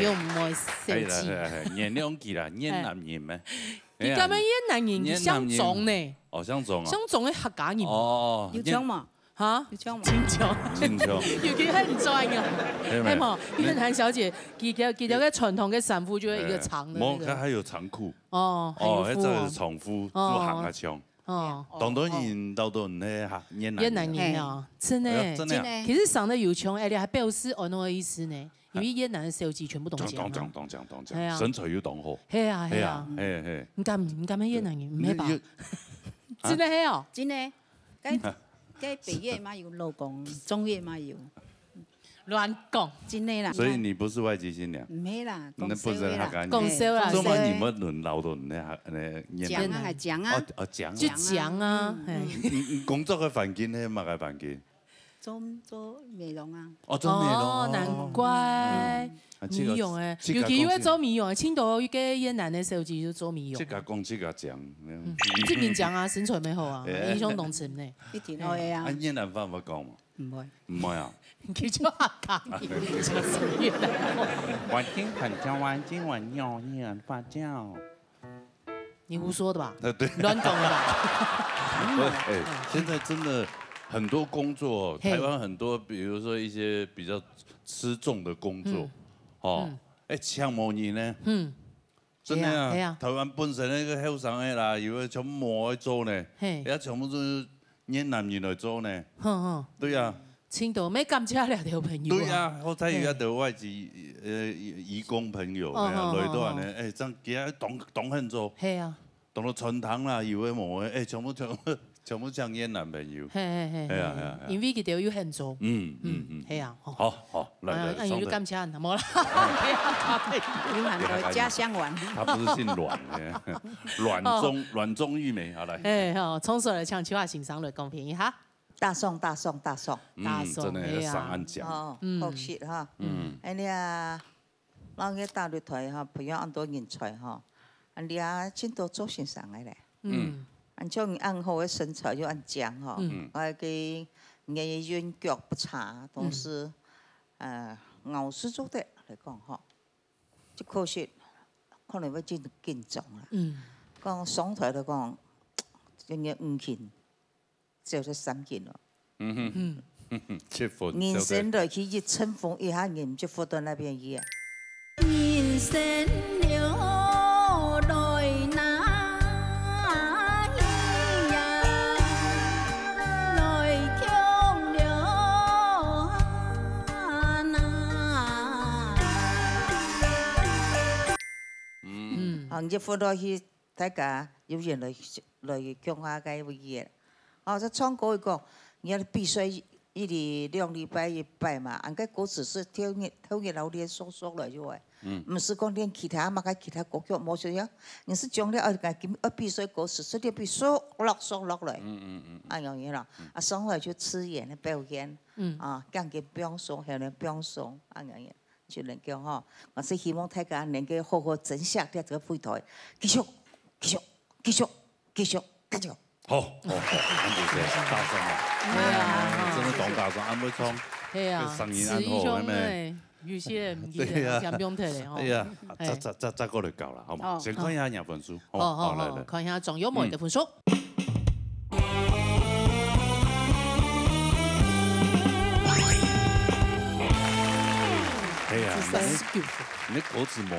又唔會生氣。演兩期啦，演男人咩？你咁樣演男人相中呢？哦，相中啊！相中嘅客家人。哦，要唱嘛？嚇？要唱嘛？真唱。真唱。尤其很專嘅，係嘛？因為韓小姐記得嘅傳統嘅衫褲就係一個長的。冇，佢還有長褲。哦，哦，這個是長褲，做行啊唱。哦，當然到呢嚇，演男人啊，真的，真的。其實上得有唱，而且還表示愛我嘅意思呢。因為越南嘅手機全部懂講，懂講，身材要懂好。係啊，唔敢咩越南人，唔係吧？真係係哦，真係，該北越嘛有老公，中越嘛有。亂講，真係啦。所以你不是外籍新娘？唔係啦，講笑啦。講笑啦。做乜你們輪流到呢？講啊，係講啊。哦，講。就講啊。工作嘅環境係乜嘅環境？做美容啊！做美容哦，難怪美容誒，尤其因為做美容，青島一個越南嘅手機就做美容。即個講，即個講。即面講啊，身材美好啊，英雄動情呢。一定會啊！越南話唔講嘛？唔會。唔會啊？叫做客家人，就是越南話。環境很叫環境很妖豔發酵。你胡說的吧？對，亂講的吧？現在真的。很多工作，台灣很多，比如說一些比較吃重的工作，哦，像模擬呢，真的啊，台灣本身那個後生的啦，有個全部模去做呢，而家全部都是越南人來做呢，對啊，青島咩咁差兩條朋友對啊，我睇有一對外籍義工朋友，來到人呢，真幾啊懂很做，係啊。懂到傳統啦，以為我全部全部讲演男朋友。嘿，因为佢哋有很做。系啊。好，来，那你就感谢啊，冇啦。有很多家乡玩。他不是姓阮的，阮中玉梅，好来。哎，好，从首来唱秋话欣赏来公平一下。大宋，真的上岸奖。好事哈。哎呀，咱个大陆台哈，培养很多人才哈。安尼啊，真多做欣赏的咧。按种按好的身材就按讲哈。我个演员脚不差，同时傲视做的来讲哈，就可惜可能要真紧张啦。讲上台来讲，应该5斤。就是3件咯。7分。人生来去一乘风一下，人就活到那边去啊。人生流来哪一呀？来强了哪？行就活到去，大家有人来强下个位嘢。这唱歌一个，你要必须1、2礼拜1摆嘛。按个歌只是跳日老练说来就话，唔是讲练其他嘛，其他歌曲冇需要。你是将了必须歌词，所以必须落来。哎样嘢啦，上来就吃演的表演，讲嘅表送，还有表送，哎样嘢就能够哈。我是希望大家能够好好珍惜这个舞台，继续。好，安谢大声啊！真的懂大声，安不冲？系啊，声音安好，係咪？有些唔記得，聽唔聽咧？哎呀，再過嚟搞啦，好嘛？先看一下人分數。好，來，看一下張友梅的分數。係啊，你歌詞冇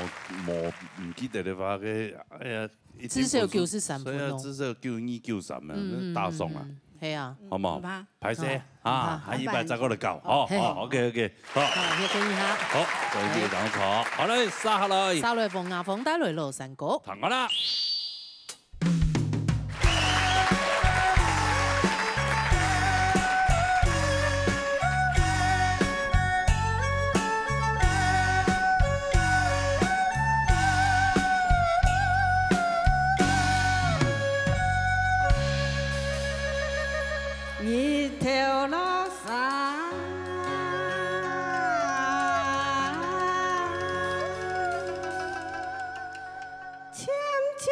唔記得的話嘅，哎呀。至少93分所以啊，至少92、93啊，大送啊，係啊，好唔好？排勢啊，下100再過嚟搞，好，OK，好，你可以哈，好，再見兩錯，好嘞，殺下來，殺來鳳牙鳳帶來羅山歌，彈我啦。一条老山，浅浅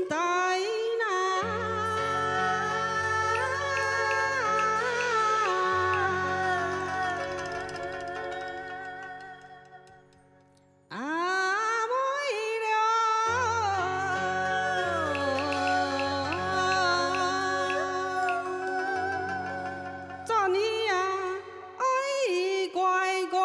带那，阿妹昨年呀，爱乖乖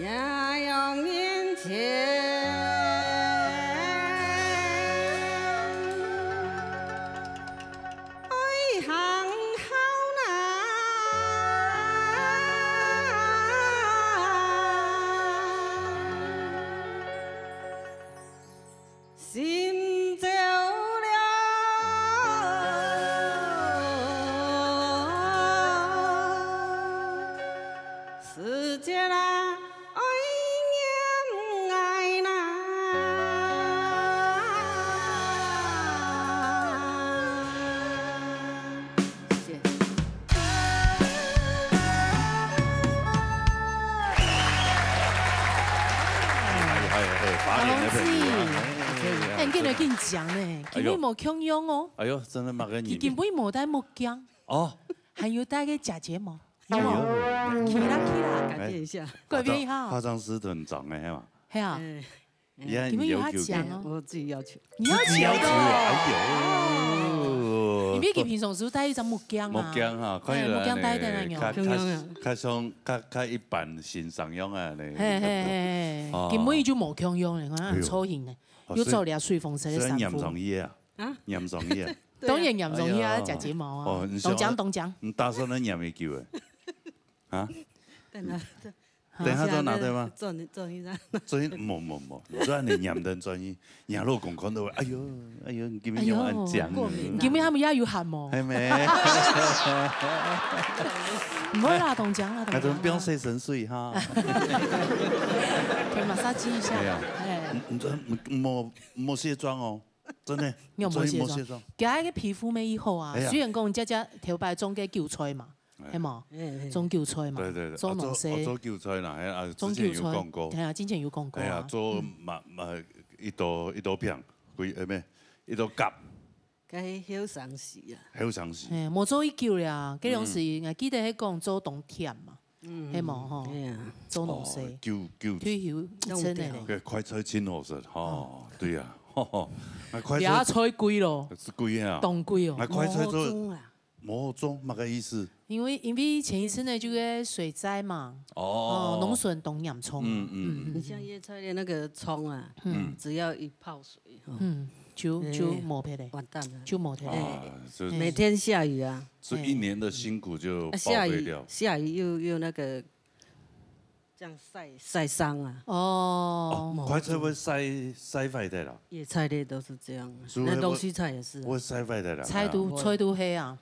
呀，用年前，爱行好难，心走了，世界啦。哎，你来跟你讲呢，根本冇强用哦。哎呦，真的嘛个你。根本冇戴墨镜。哦。还有戴个假睫毛。哎呦。改变一下。改变一下。化妆师都很长的，係嘛？係啊。你们有他讲哦。我自己要求。你要求的。哎呦。因为佢平常时带一张木匠啊，木匠哈，看起木匠带来的呢，较像较一般欣赏用啊呢。嘿嘿嘿，根本伊就无强用咧，看粗型咧，又做俩水风车的衫染裤。上衣啊，染上衣啊。当然染上衣啊，夹睫毛啊，东江。你打算能染会久诶？啊？等下做哪对吗？做一下。做冇，做安尼染得专业，染老公看到哎呦，你今日用安讲，今日他们也有汗毛。系咪？唔好啦，东江啦，还怎么不用洗神水哈？可以马杀鸡一下。冇卸妆哦，真的。你有冇卸妆？佢個皮膚美以後啊，雖然講只頭擺種嘅韭菜嘛。係嘛？種韭菜嘛，對，做農事，做韭菜啦，種韭菜，係啊，之前有講過。係啊，做一刀片，咩？一刀夾。佢好常時啊。好常時。係冇做一久啦，嗰種時我記得喺講做冬天嘛，係嘛吼？做農事。退休真係。嘅快菜真好食，哦，對啊，野菜貴咯。是貴啊。凍貴哦。快菜做。冇種乜嘅意思？因為前一次呢就個水災嘛，農村冬養蔥。你像葉菜的那個蔥啊，只要一泡水，就冇皮嘞，完蛋了，就冇皮嘞。每天下雨啊，所以一年的辛苦就報廢掉。下雨又那個這樣曬傷啊。哦。快菜會曬壞的啦。葉菜類都是這樣，那東西菜也是。會曬壞的啦。菜都黑啊。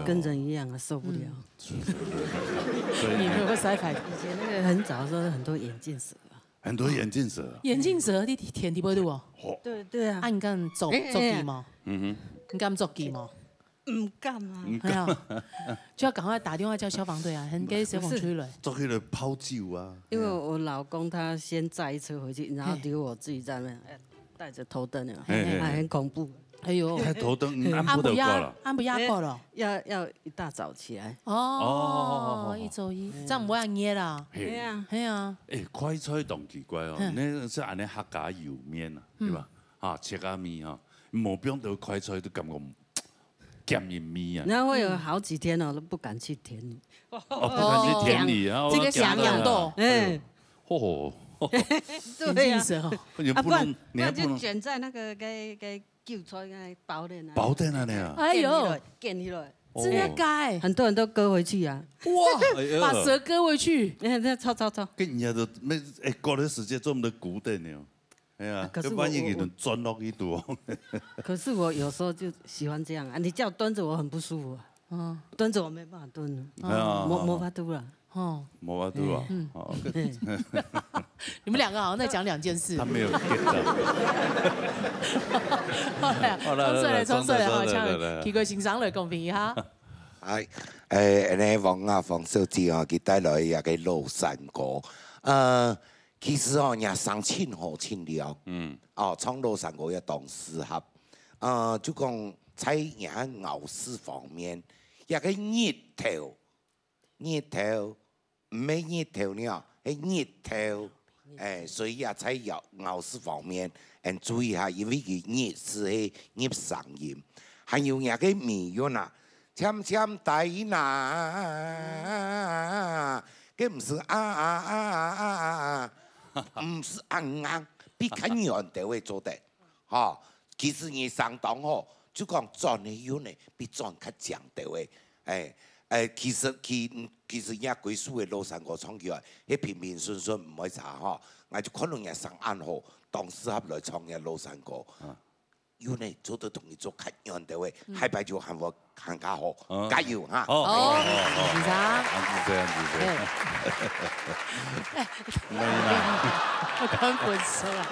跟人一樣啊，受不了。你會曬壞？以前那個很早的時候很多眼鏡蛇。很多眼鏡蛇。眼鏡蛇你田地不度哦。對啊。啊，你敢做雞毛？你敢做雞毛？唔敢啊！係啊，就要趕快打電話叫消防隊啊，很給消防吹來。做起來泡酒啊！因為我老公他先載一車回去，然後留我自己在那邊帶着頭燈啊，很恐怖。哎呦，帶頭燈按不得過了，按不壓過了。要一大早起來。哦，一週一，這樣唔會按熱啦。係啊，係啊。誒，快菜當奇怪哦，你是按你客家油麵啊，對吧？啊，切下麵啊，冇變到快菜都感覺。鹹鹽米啊！然後我有好幾天哦，都不敢去田裡。不敢去田裡啊！這個想養豆，哦，對呀，不然就卷在那個韭菜個包裡啊。包在那裡啊！哎呦，剪起來，真的該，很多人都割回去啊。哇，把蛇割回去，抄。跟人家都咩？誒，過段時間做唔到古典了。哎呀，可萬一佢鑽落去度。可是我有時候就喜歡這樣啊！你叫我蹲着，我很不舒服啊。蹲着我沒辦法蹲，冇法度啦。冇法度啊！你們兩個好像在講兩件事。他沒有 get 到。衝出嚟，好像幾個欣賞嚟公平一下。係呢黃小姐啊，佢帶來一個老山歌，其實哦，人生親好親了，創老山歌也當適合，就講在人熬事方面，一個熱頭，唔係熱頭呢，係熱頭，所以也在熬事方面，注意下，因為佢熱是係熱上癮，還有一個美韻啊，纖大那，佢唔是唔是比較人哋會做得，嚇。其實你相當好，就講賺的有呢，比賺較強啲嘅，其實人歸屬嘅老山歌唱起來，係平平順順唔會差嚇，我就可能也上暗號，當適合來唱嘅老山歌。有呢做得同你做較人哋嘅，下擺就喊我更加好，加油嚇！好，先生。我講本書啊，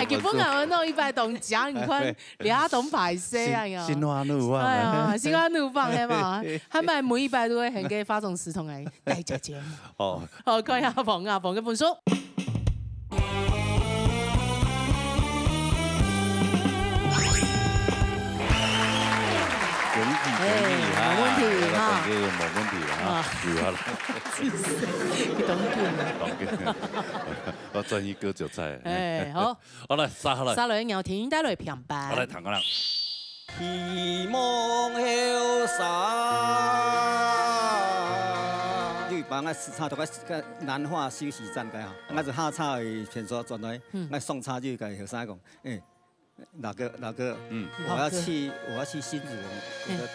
基本上我弄100棟獎，你看2棟排泄啊，有。心花怒放。係啊，心花怒放係嘛？係咪每100都會很嘅發送時同嚟大隻節目？好，看下阿馮嘅本書。沒問題哈，冇問題啦，有啊啦。佢懂見啊，我專一割韭菜。誒，好，好來，沙來。沙來，然後田帶來平白。好來，彈個啦。希望的你把我视察到个南化休息站个吼，我就下车的片所转来，我送茶就跟后生讲，老哥，我要去新竹，那个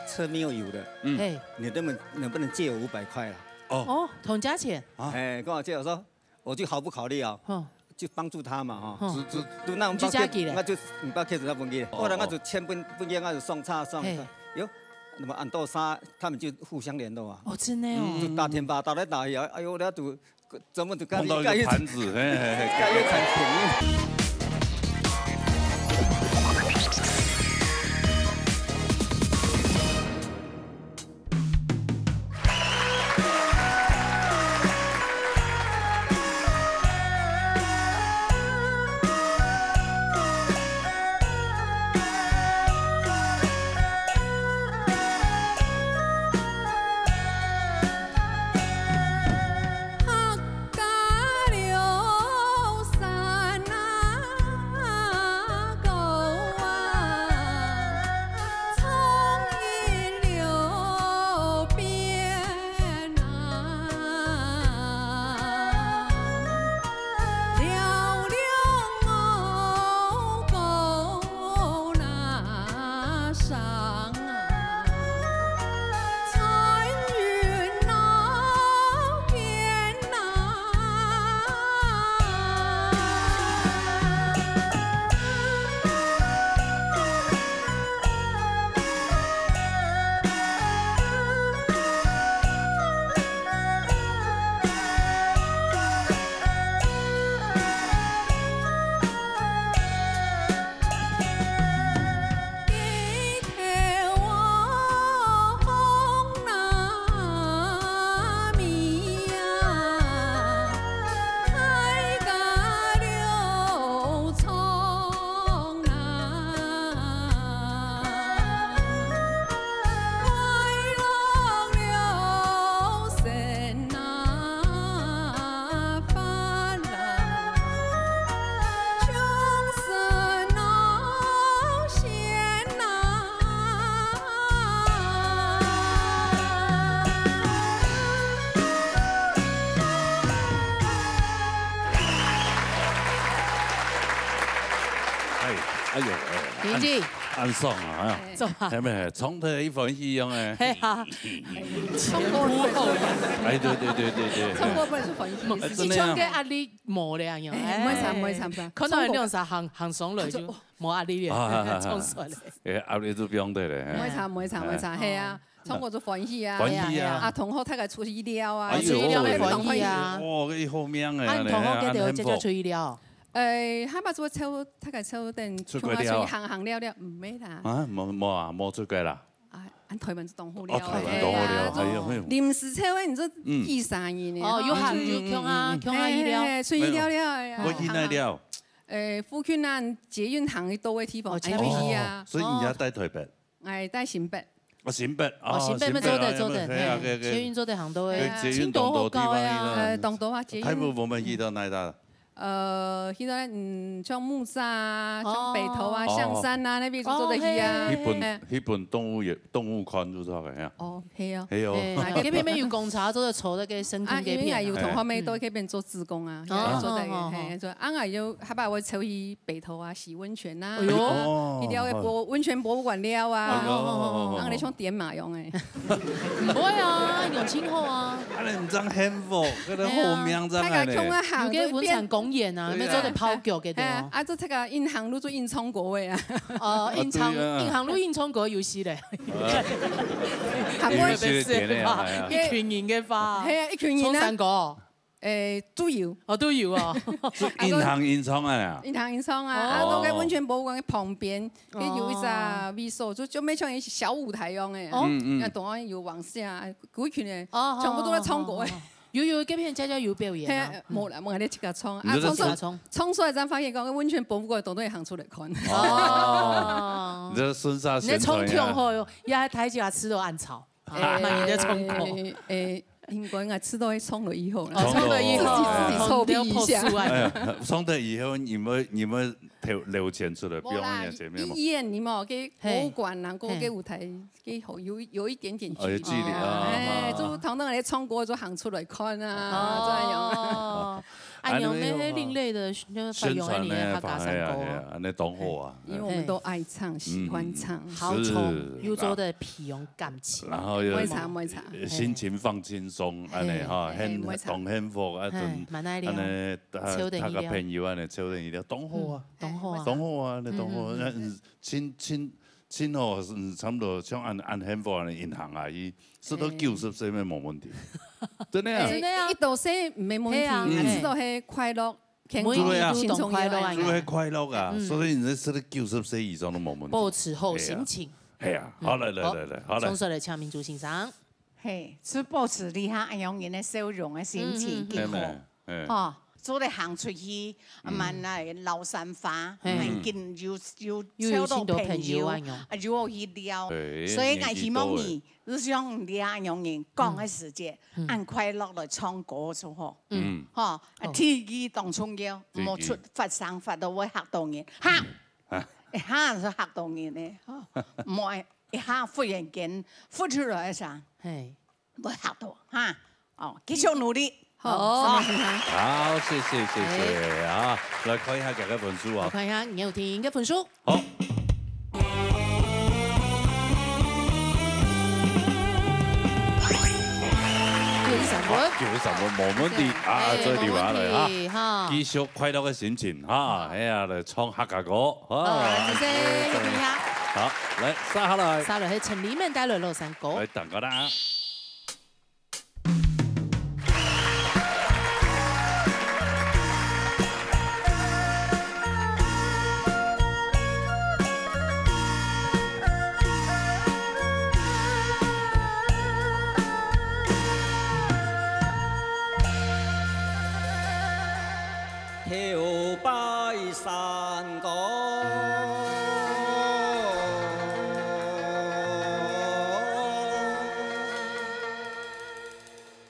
车没有油的，你能不能借我500块啦？哦，同价钱。跟我借，我说我就毫不考虑啊。就帮助他嘛，哈，就那种包客，我就500块就那分给，后来我就签本约，我就送茶，哟，那么按多啥，他们就互相联络啊。哦，真的哦。就打电话打来打去，哎呦，那就怎么就碰到一个盘子，盖一层平。安爽啊！係咪？從頭一份一樣誒。係啊，唱歌哎，對。唱歌不是份一，是唱嘅壓力冇咧樣。唔會慘，可能係兩隻行上來就冇壓力嘅，唱出嚟。誒，壓力都變對咧。唔會慘，係啊。唱歌就歡喜啊！啊，同學睇個出意料啊，出意料嘅歡喜啊！哦，嗰啲好名嘅。啊，同學嘅就叫出意料。係咪做抽睇個抽定從下出行了唔咩啦？啊，冇出街啦。按台灣就當好了。台灣當好了，係啊。臨時抽誒，你做2-3年哦，有行就強下意料，出意料了。我去哪料？富圈啊，捷運行嘅多位地方，係咪啊？所以而家帶台北。係帶新北。新北，新北咪做得，捷運做得行到嘅，青島好高啊，東島啊，捷運。台北我們去到哪裡？去到像木柵啊，像北投啊、象山啊那邊就做得去啊。迄本動物館就做嘅呀。哦，係啊。係哦。嗰邊咪要公差做得錯得嘅生態嘅片。有同學咪都喺邊做志工啊，做得嘅，做啱啱有，下擺我抽去北投啊，洗溫泉啊，一條嘅溫泉博物館了啊，啱你想點嘛用誒？唔會啊，用清貨啊。啊，你唔爭幸福，嗰啲好名真係咧。有嘅文產公園啊，咪做得泡腳嘅啲哦。啊，做睇個銀行路做印倉國位啊。哦，銀行路印倉國有事咧。係咪一群人嘅花？係啊，一群人啊。衝山果。都有。哦，都有啊。銀行印倉啊。銀行印倉啊，啊，嗰個溫泉博物館嘅旁邊，有一隻 V 所，就咩像小舞台樣嘅。啊，當然有往下，嗰群人全部都喺倉國嘅。有嗰邊家有表演啊！冇啦，我哋即刻衝啊！衝出來咱發現講，溫泉博物館都係行出嚟看。哦，你這孫沙宣傳啊！你衝跳後，也喺台下吃到暗草，慢慢的衝過。應該我吃到衝了以後，衝了以後自己臭屁一下。衝了以後，你們留钱出来，不用那前面嘛。医院你嘛，给博物馆能够给舞台给有一点点距离啊。哎，就同等来唱歌就行出来看啊，这样。按用那些另类的宣传呢，那懂我啊。因为我们都爱唱，喜欢唱。好从幽州的皮用感情。然后又心情放轻松，安尼哈，很动幸福啊，阵安尼他个朋友安尼超人医疗，懂好啊，懂好啊，你懂好，亲哦，差不多像按幸福安尼银行啊，伊是都90岁没冇问题，真的啊，真的啊，一到岁没问题，知道系快乐。每年都懂快乐啊，就会快乐啊，所以你这是90岁以上都冇问题。保持好心情。系啊，好来，好来。从说来唱民族欣赏。嘿，是保持你哈安样人的笑容的心情几好，哦，做嚟行出去，慢来流散花，見要超多朋友，要去聊，所以我希望你是像你安樣人講嘅時節，按快樂來唱歌就好，嚇，天意當重要，冇出發生發到會嚇到人，嚇，一下就嚇到人咧，唔係一下忽然間忽出來一聲，會嚇到嚇，哦，繼續努力。好，謝謝啊！來看一下大家分數啊！看一下你有聽嘅分數。好。93分，冇問題啊！再調下嚟啊！繼續快樂嘅心情啊！哎呀，嚟唱客家歌啊！謝謝，聽下。好，來沙下來。沙來係陳立文帶來樂山歌。來等個啦。跳拜山歌，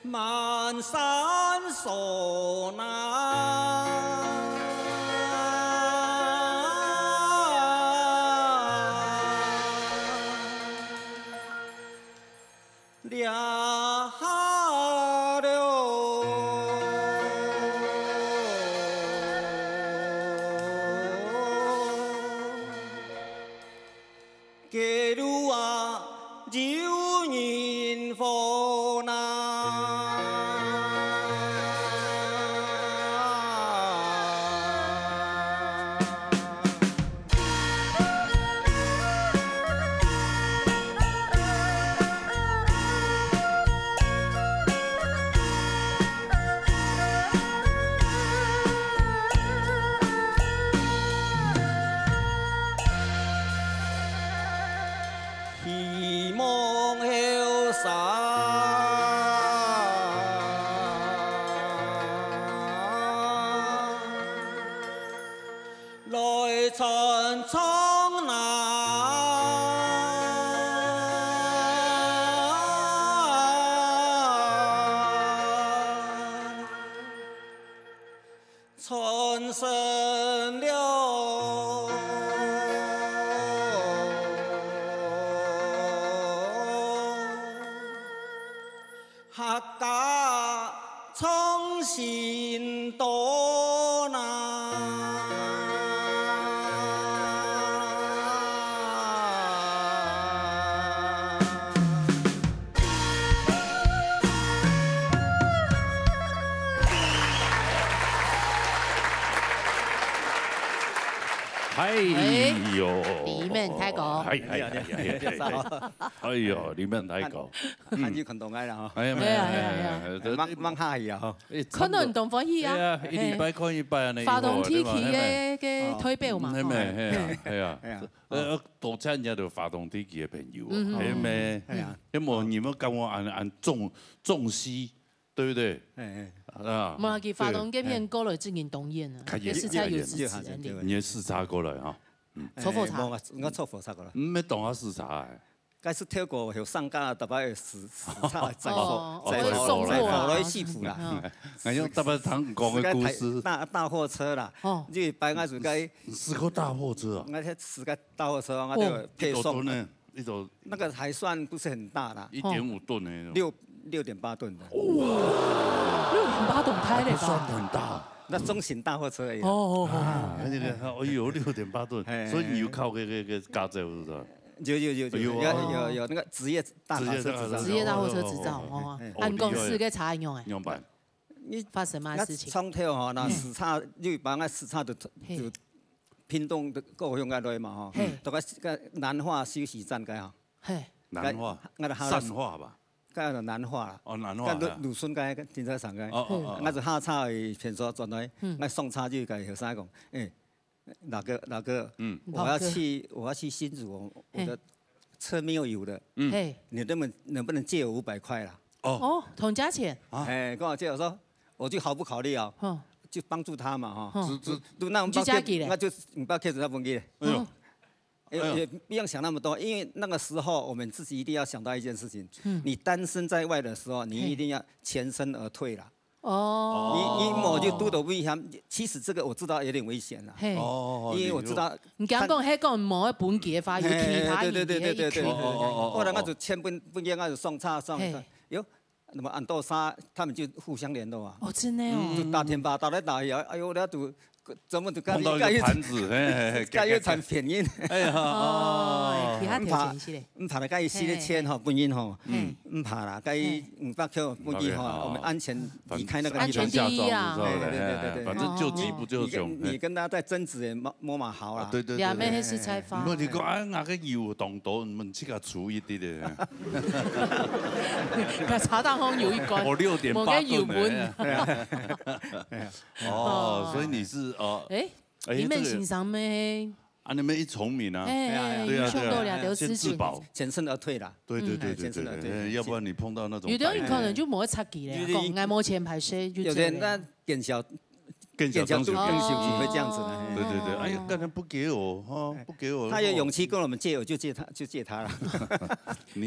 漫山唢呐，俩给路啊，有人佛呐。希望后山來傳唱傳神了。客家創新多難，哎呦，裡面太高，哎呦，裡面太高，還要運動嘅啦，係啊，掹下去啊，可能動歡喜啊，一禮拜看一拜啊，發動天氣嘅推標嘛，係啊，多謝人家就發動天氣嘅朋友，係咩？因為你們跟我按重視，對不對？啊，冇佢發動嘅片歌來自然動演啊，嘅視察有支持人哋，你視察過來啊？搓佛茶，我搓佛茶過來，唔係當下視察，该是跳过后上架特别时差载哦货，会送货啊来幸福啦。我用特别唐讲的故事。大货车啦，你摆我就该是个大货车啊。我这是个大货车，我就配送呢，一种那个还算不是很大啦，1.5吨的那种。6.8吨的。哇，6.8吨太嘞吧？算很大。那中型大货车而已。哦，那个，哎呦，6.8吨，所以你有考个驾照是吧？有那个职业大货车执照。职业大货车执照哦，按公司给查用哎。用办。你发生嘛事情？冲跳吼，那时差你把那时差就屏东的高雄个来嘛吼，大概个南化休息站个吼。南化。善化吧。个就南化啦。哦，南化。个鲁顺个停车场个。我就下车去片所转来，我送车就甲后生讲，哪个，我要去新竹，我的车没有油的，你能不能借我500块啦？哦，同价钱。跟我借我说，我就毫不考虑啊，就帮助他嘛哈。就那我们就加给了，那就500块才分给。也不用想那么多，因为那个时候我们自己一定要想到一件事情，你单身在外的时候，你一定要全身而退啦。哦，你摸就拄到危险，其实这个我知道有点危险啦。因为我知道。你刚讲迄个摸本给发有其他对。后来我就签本件，我就送差哟，那么按多沙他们就互相联络啊。哦，真的哦。就打天把打来打去，哎呦，那都。怎么就碰到一个盘子，该要产便宜。哎呀，唔怕啦，该死的钱吼，本银吼，唔怕啦，该500块本银吼，我们安全离开那个地方。安全第一啊！对，反正救急不救穷。你跟他在争执，摸嘛好啦。对。两边是采访。我你讲啊，那个油动多，问这个粗一点的。茶档红有一关。我6.8吨。哦，所以你是。你们欣赏咩？啊，你们一聪明啊，对啊，先自保，全身而退啦。对，要不然你碰到那种。有的人可能就冇插旗咧，讲爱摸钱排谁就。有的人那更小。更小度更小会这样子的。对，哎呀，刚才不给我哈，不给我。他有勇气跟我们借，我就借他了。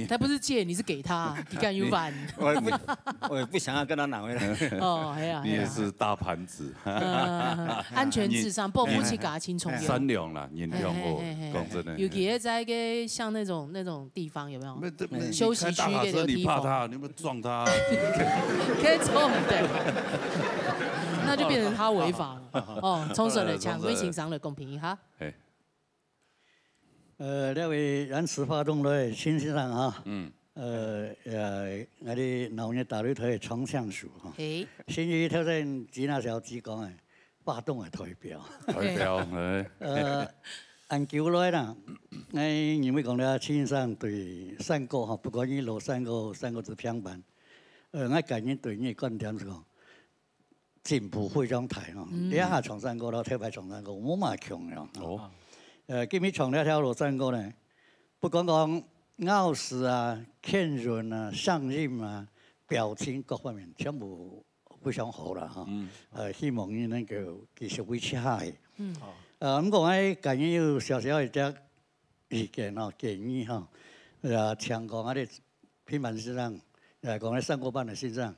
他不是借，你是给他，你敢有反？我也不想要跟他拿回来。哦，哎呀，你也是大盘子。安全至上，不夫妻嘎轻重要。善良啦，严良哦，讲真的。尤其在个像那种地方有没有？休息区的地方。你怕他，你不撞他？可以撞的。那就变成他违法了哦，冲绳的抢归情商的公平一下。那位燃石发动的新先生哈，我哋老年大旅台的冲向署哈，新余挑战吉那小职工的发动的代表。按球来啦，因为讲了新上对三个哈，不管你落三个是平板，我感觉对你的观点是讲。进步非常大哦，你下长山沟，然后跳排长山沟，我嘛强哦。今日闯了条路山沟呢，不光讲傲视啊、欠润啊、上任啊、表情各方面全部非常好啦哈。希望你能够继续维持下去。不过我感觉有小小的只意见哦，建议哈，强讲我哋平板先生，讲咧三个班的先生。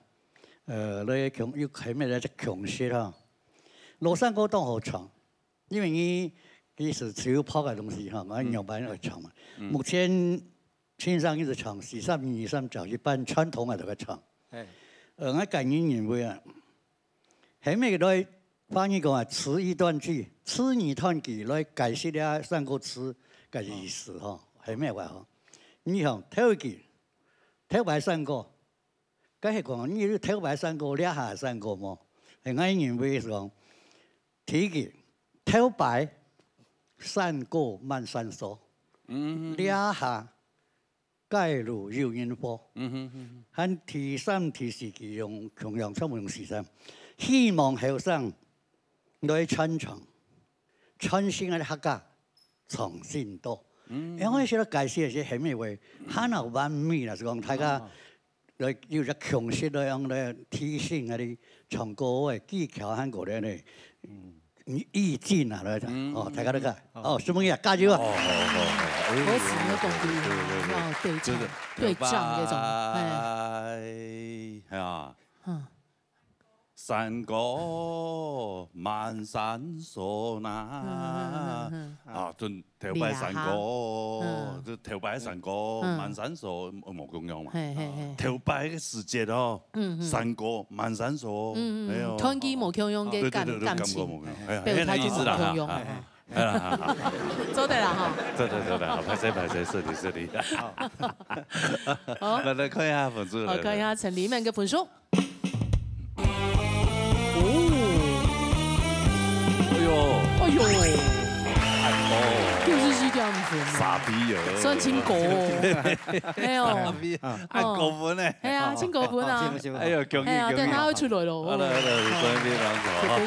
你強要係咩咧？即強勢哈，落山溝當好長，因為你其實只有拋嘅東西哈，我用板而長嘛。目前線上一直長，43年以上就一般傳統嘅嗰個長。我感覺認為啊，係咩嘅來翻譯講啊，詞一段句，詞二段句來解釋咧山溝詞嘅意思哈，係咩話哈？你看頭一句，頭擺山溝。嗰係講，你頭擺山溝，兩下山溝麼？係我認為是講，第一句頭擺山溝慢山疏，兩下街路有煙火。喺第三、第四句用同樣差唔多用時間，希望後生來傳承，傳承嘅客家重新多。因為寫到解釋係係咩話？可能完美啦，是講大家。來要只強勢來用來提升嗰啲唱歌嘅技巧喺嗰啲咧，意見啊，大家都講，什麼嘢加油啊！好，好時嘅共对唱、对仗那种，哎呀，山歌漫山锁那，啊，阵头摆山歌，就头摆山歌漫山锁冇共样嘛，头摆嘅時節哦，山歌漫山鎖，團結冇共樣嘅感情，表態就冇共樣。係啦，做得啦哈。做得，拍攝，順利。好，來看一下分數。好，看一下陳立門嘅分數。哎呦，就是這樣子。傻逼啊！算清高，哎呦，按高分呢？係啊，清高分啊！哎呦，恭喜！等下會出來咯。好啦，等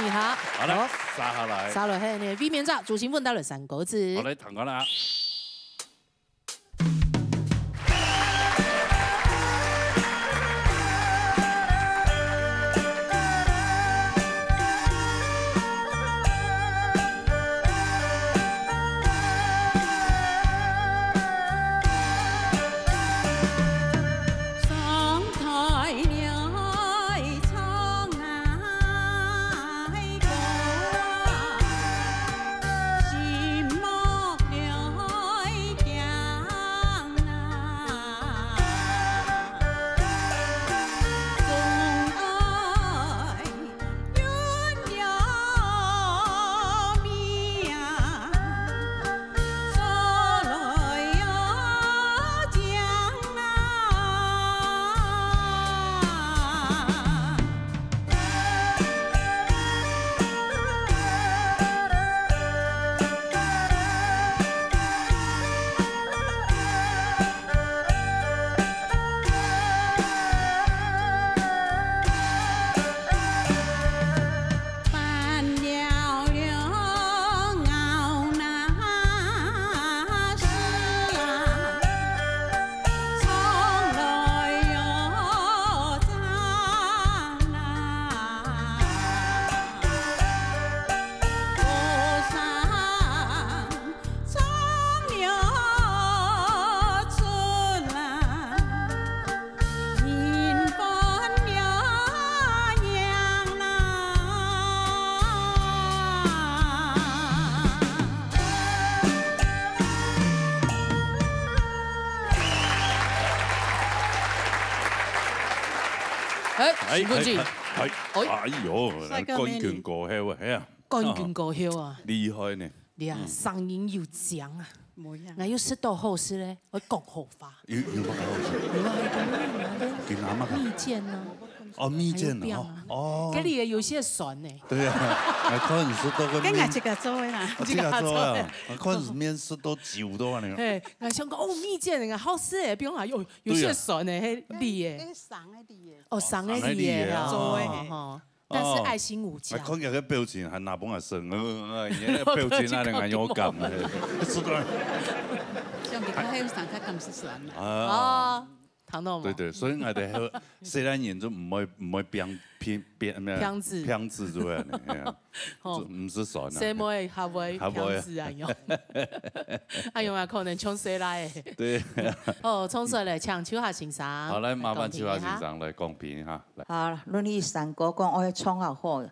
一下，好啦，殺下來。殺落去呢 ，V 面罩主興奮到了3個字。好嚟，彈講啦。辛苦जी，哎呦，冠軍過後啊，係啊，冠軍過後啊，厲害呢！你啊，聲音又強啊，我要識到好事咧，我講好法。有乜好事？見啱乜？蜜餞啊！哦，蜜餞啊！哦，嗰啲嘢有些酸呢。對啊，可能是多個。今日這個做嘅啦，這個做啊，可能是面試都久多呢。誒，我想講哦，蜜餞啊，好食誒，比如話有些酸呢，係啲嘢。哦，酸嘅啲嘢啊，做嘅。但是愛心無價。看見個表情還拿幫我生，表情那兩個有感嘅，是的。像你看，還有上卡咁是酸嘛？啊，聽到嗎？對，所以我哋雖然人就唔會偏字做嘅，唔是酸啊。什麼嘅下位偏字啊？用，啊用啊，可能從誰來？對。哦，從誰來搶秋下先生？好，來麻煩秋下先生來公平嚇。好，論起山歌講，我係創下好。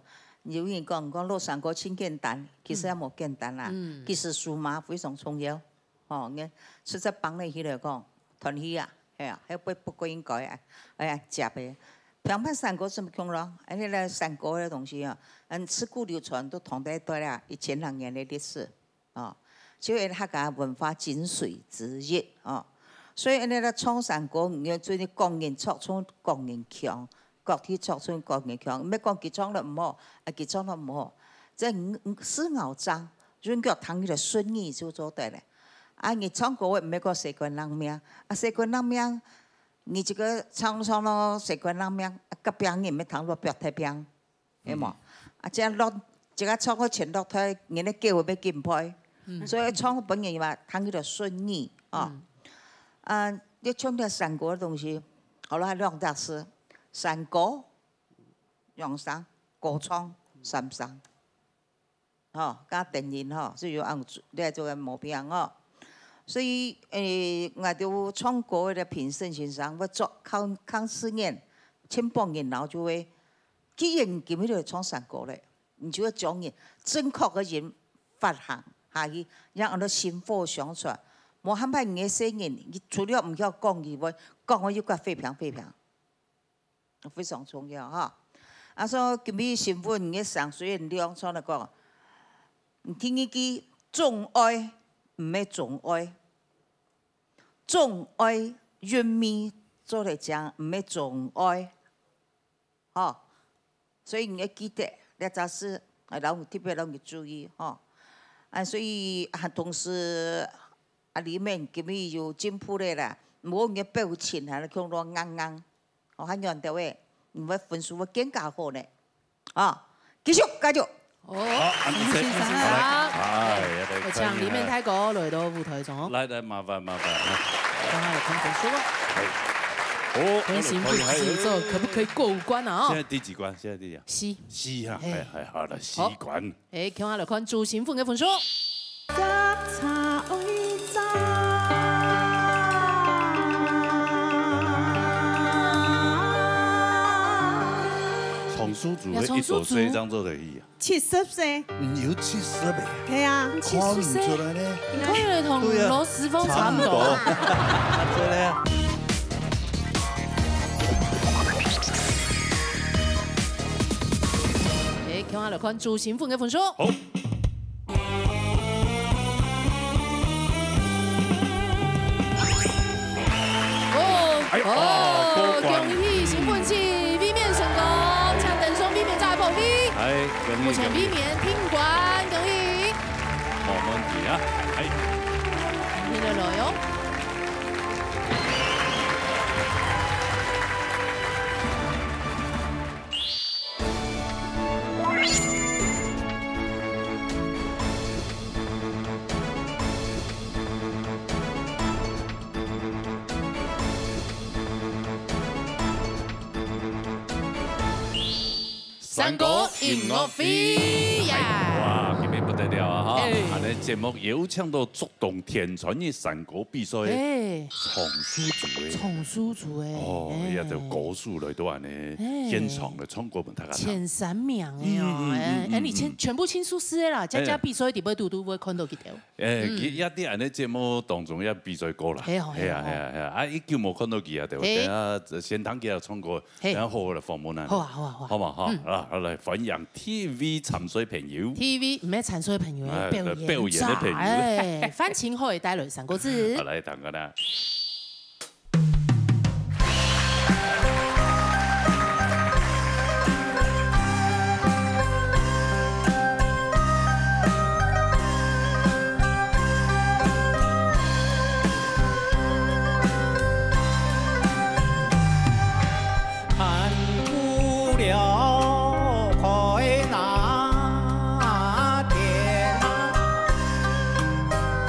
有人講落山歌真簡單，其實也冇簡單啦。其實數碼非常重要。哦，我實在幫你起來講，團體啊，係啊，係不應該啊，哎呀，假嘅。平凡山歌怎麼講咯？而且咧山歌嘅東西啊，自古流傳都同代代啦，1000多年嘅歷史，哦，就係客家文化精髓之一，哦。所以你咧唱山歌，唔要做啲工人唱出工人強，各體唱出工人強，唔係講佢唱得唔好，佢唱得唔好，即係4咬章，人腳彈起來順意就做得咧。啊，你唱歌唔係講習慣人命，習慣人命。你這個唱咯，習慣人命，個病人咪躺落腳太病，係冇？即係落，這個唱個前落胎，人哋叫佢要見配，所以唱本人話躺喺度順意啊。你唱啲山歌嘅東西，好啦，兩大師，山歌、養生、歌唱、三生，加電影嗬，所以按你係做嘅毛病嗬。所以我就创国的评审先生，我做康4年、前8年，然后就会，既然今日就创3个嘞，你就要将人正确的人发行下去，让人哋薪火相传。冇喊派人声人，除了唔晓讲以外，讲我要个废品，非常重要哈。啊，所以今日新闻嘅上水人两创嚟讲，你听一句重爱唔係重爱，重爱人民做嚟讲唔係重爱，哦，所以你要记得呢件事，老特别老要注意哈。啊，所以同时。里面今日有进步的啦，冇嘅表情係講到硬，我喺樣到嘅，唔會分數會更加好呢。啊，繼續加油！好，謝先生。我請里面太哥來到舞台上。來，麻煩。等下嚟看分數啊。好，看行不行？這可不可以過關啊？現在第幾關？現在第幾？C 啊，係好啦，C 關。誒，看下嚟看主新婦嘅分數。從書組嘅一首詩當做嚟意啊，70歲，唔要70呗，係啊，70歲，看唔出來咧，可以同羅時豐差唔多。誒，看下嚟看主新婦嘅分數。好。哦，恭喜新婦是衛冕成功，請鄧松衛冕再捧你。係，恭喜。目前衛冕聽官，恭喜。冇問題啊，係。聽得來喲。3個音樂會呀！哇，今日不得了啊！哈，安尼節目有請到觸動天傳嘅3個比賽嘅藏書組嘅，藏書組嘅，哦，也就高數嚟到安尼現場嘅創國本大家前3名嘅哦，誒，你全部簽書師啦，家比賽啲要嘟會看到幾條？佢一啲安尼節目當中一比賽過啦，係啊，啊，一叫冇看到佢啊，就等下先等佢創國，然後嚟訪問啊，好嘛嚇。嚟歡迎 TV 沉水朋友 ，TV 唔係沉水朋友，表演的朋友，誒，翻前可以帶來3個字。好嚟等我啦。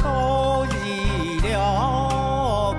都已了。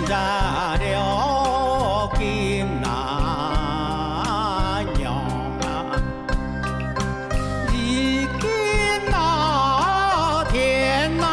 染了金那娘啊，一金那天哪。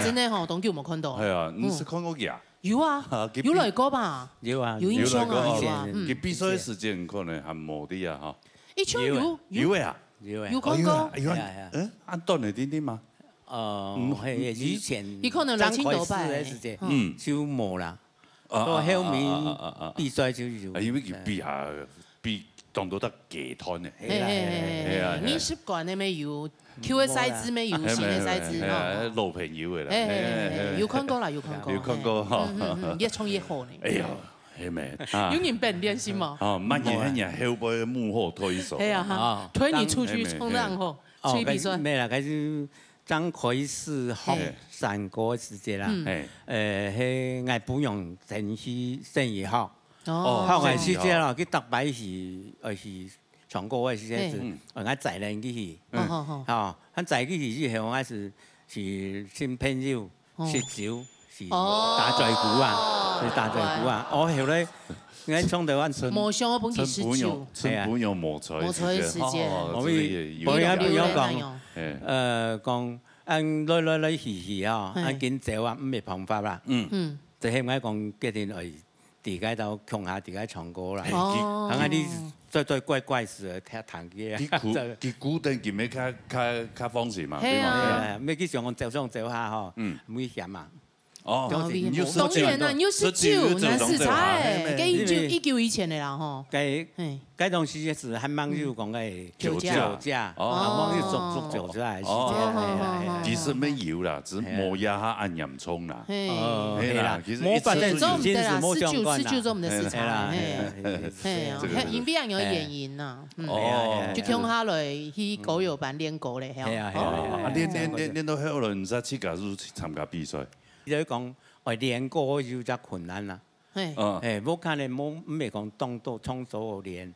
真的吼，当久冇看到。系啊，你是看过呀？有啊，有来过吧？有啊，有印象啊，有啊。佢比賽時間可能係冇啲啊，哈。一場有啊，有看過。有啊，按斷嚟啲啲嘛？係以前你可能來青島吧？就冇啦。到後面比賽就有。因為佢比下比當到得幾攤嘅。係啊，你習慣你咪有。Q 嘅細子咩？有線嘅細子哦，老朋友嘅啦。有看過啦，有看過。有看過哈。越唱越好呢。哎呀，係咪？有人變練習嘛？哦，乜嘢後背幕後推手。係啊，推你出去衝浪吼，去比賽。咩啦？佢就剛開始學山歌時節啦。係我不用程序生意學。學嘅時節啦，佢特別是唱歌嘅時節是，我載人去，嚇，載去之後，我是新朋友食酒，是打嘴鼓啊，是打嘴鼓啊。我後來我唱到揾冇上我本期食酒，係啊，磨菜時節，我講來去啊，見走啊，唔係辦法啦。就係我講決定嚟自己就強下自己唱歌啦。係啲。最怪事聽彈嘅啊！佢固定叫咩較方便嘛？係啊，咩佢上我走上走下嗬，唔危險嘛。哦，當然啦，要食酒，難食菜，幾久以前嘅啦嗬。嗰種時節是還蠻有講嘅酒駕，蠻有做酒駕嘅時節。其實沒有啦，只冇壓下按鹽衝啦。係啦，冇反正做唔得啦，試酒做唔得食材。係啊，因邊有原因呐。哦，就強下來去歌謠班練歌咧。係啊。練到後來唔使自家去參加比賽。就講我練歌有隻困難啦。冇可能冇唔係講當到創作練。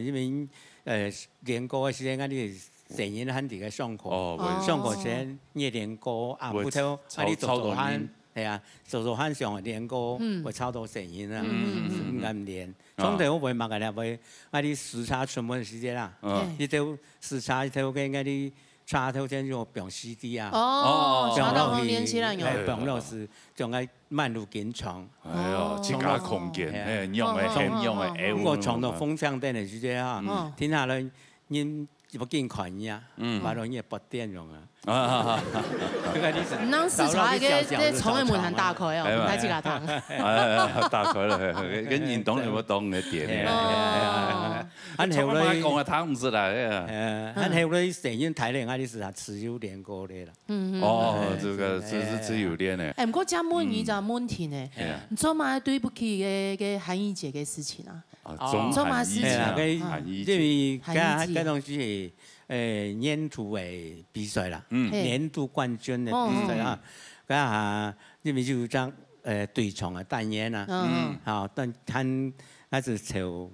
因為練歌嘅時間，我哋成日喺自己上課，上課時夜練歌啊，不偷啊啲做下，係啊，做下上練歌會抄到成日啦，唔敢練。總之我會默嘅啦，會啊啲時差出門時間啦，呢條時差條嘅嗰啲。插頭先就表 CD 啊，插到後面起來用，表老師仲係慢路緊唱，係啊，自家空間，用嘅，我唱到風箱燈嘅時間啊，天下來因不見看呀，馬上也不點用啊。唔能視察嘅，即係廠嘅門檻打開哦，唔睇住邋遢。係打開啦，跟現當有冇當嘅點？很後來講嘅睇唔出來嘅。很後來成日睇咧，我哋是持有練歌咧啦。哦，這個是自由練嘅。誒，唔過講問一個問題呢，你做乜對不起嘅韓怡姐嘅事情啊？做乜事情啊？因為嗰種是年度嘅比賽啦，年度冠軍嘅比賽啊，嗰下因為就將對唱嘅單元啊，好，但佢係朝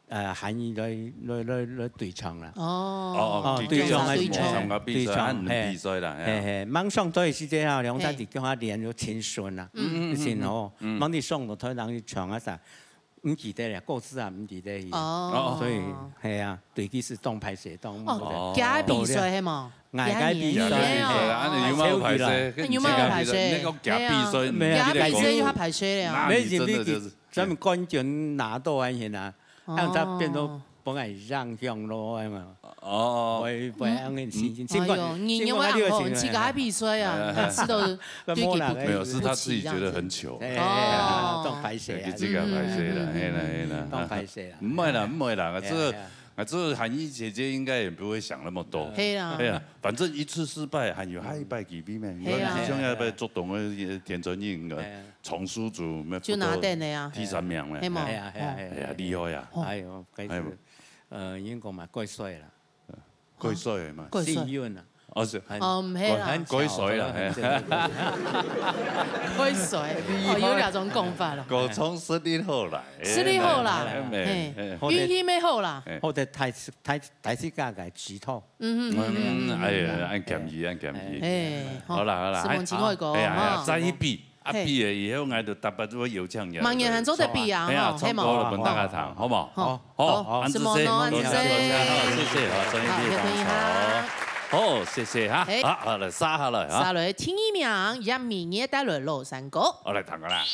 韓語來對唱啦。對唱係對唱比賽啦，網上都係時間啊，兩三日叫佢練咗青春啦，先好，網啲上到台人去唱一陣。唔记得了，故事啊唔记得去。哦，所以系啊，对佢是当拍摄当。哦，假比赛系嘛？假比赛，安尼有冇拍摄？有冇拍摄？那个假比赛，假比赛要拍摄了。没真的就是专门观众拿到安现啊，让他变到本来让向咯嘛。哦，不安个心情。哎呦，你因为暗红，去假比赛啊，吃到对不没有，是他自己觉得很糗。哦，当拍摄啊，自己拍摄啦，嘿啦嘿啦，当拍摄啦。唔会啦，唔会啦，这韩怡姐姐应该也不会想那么多。嘿啦，嘿啦，反正一次失败，还有下一摆几比咩？如果你想要被作动的田春英个从书组，就拿定的呀，第3名咧。系嘛？哎呀，厉害呀！哎呦，已经讲嘛，过帅啦，过帅嘛，幸运啦。哦是，唔系啦，改水啦，改水，哦有2种讲法咯。高中实力好啦，实力好啦，运气咩好啦，或者台世界嘅指头。哎呀，按建议，按建议。好啦，是问情爱歌，再去比。比了以后，我就特别做有奖嘅。盲人做得比啊，差不多了，本大家谈，好冇？好，安子生，谢谢，好，专业的帮手。好，谢谢哈。好，来杀下来啊！杀来听一名，让明夜带来老山歌。我来弹个啦。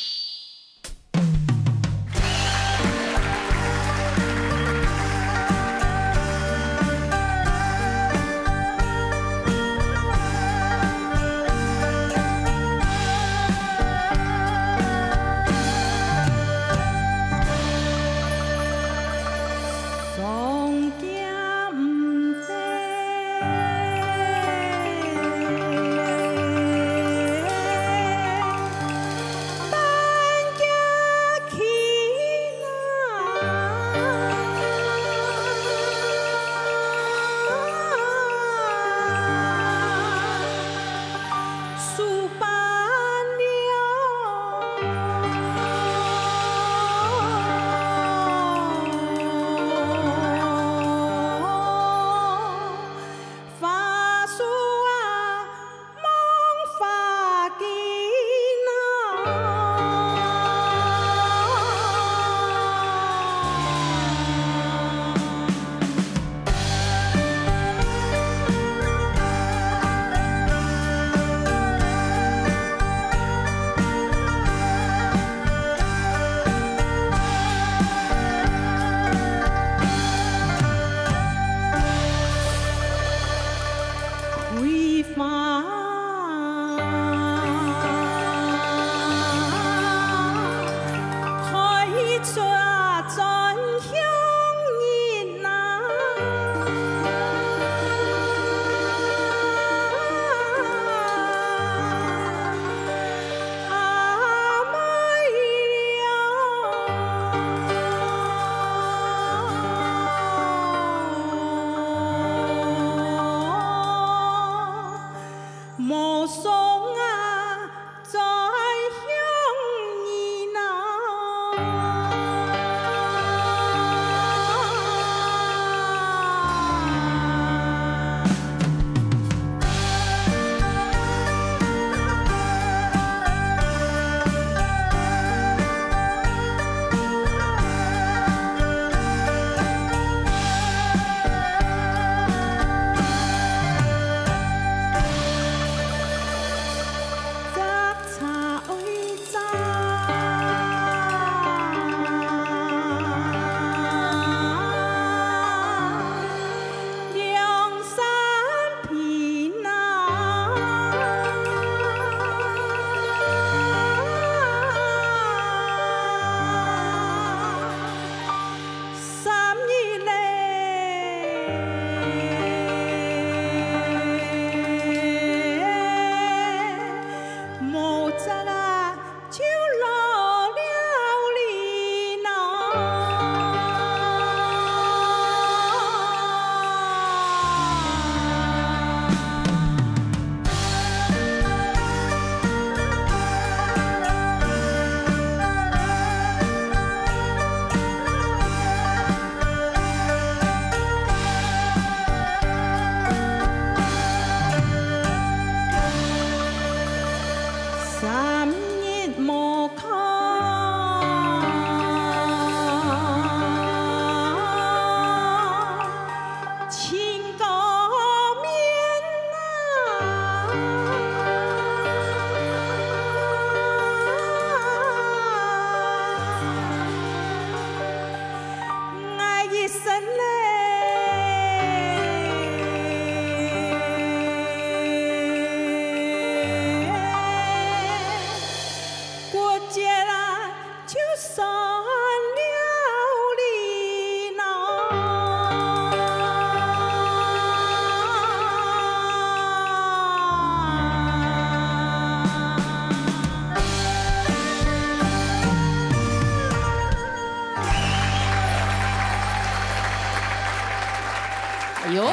哎呦，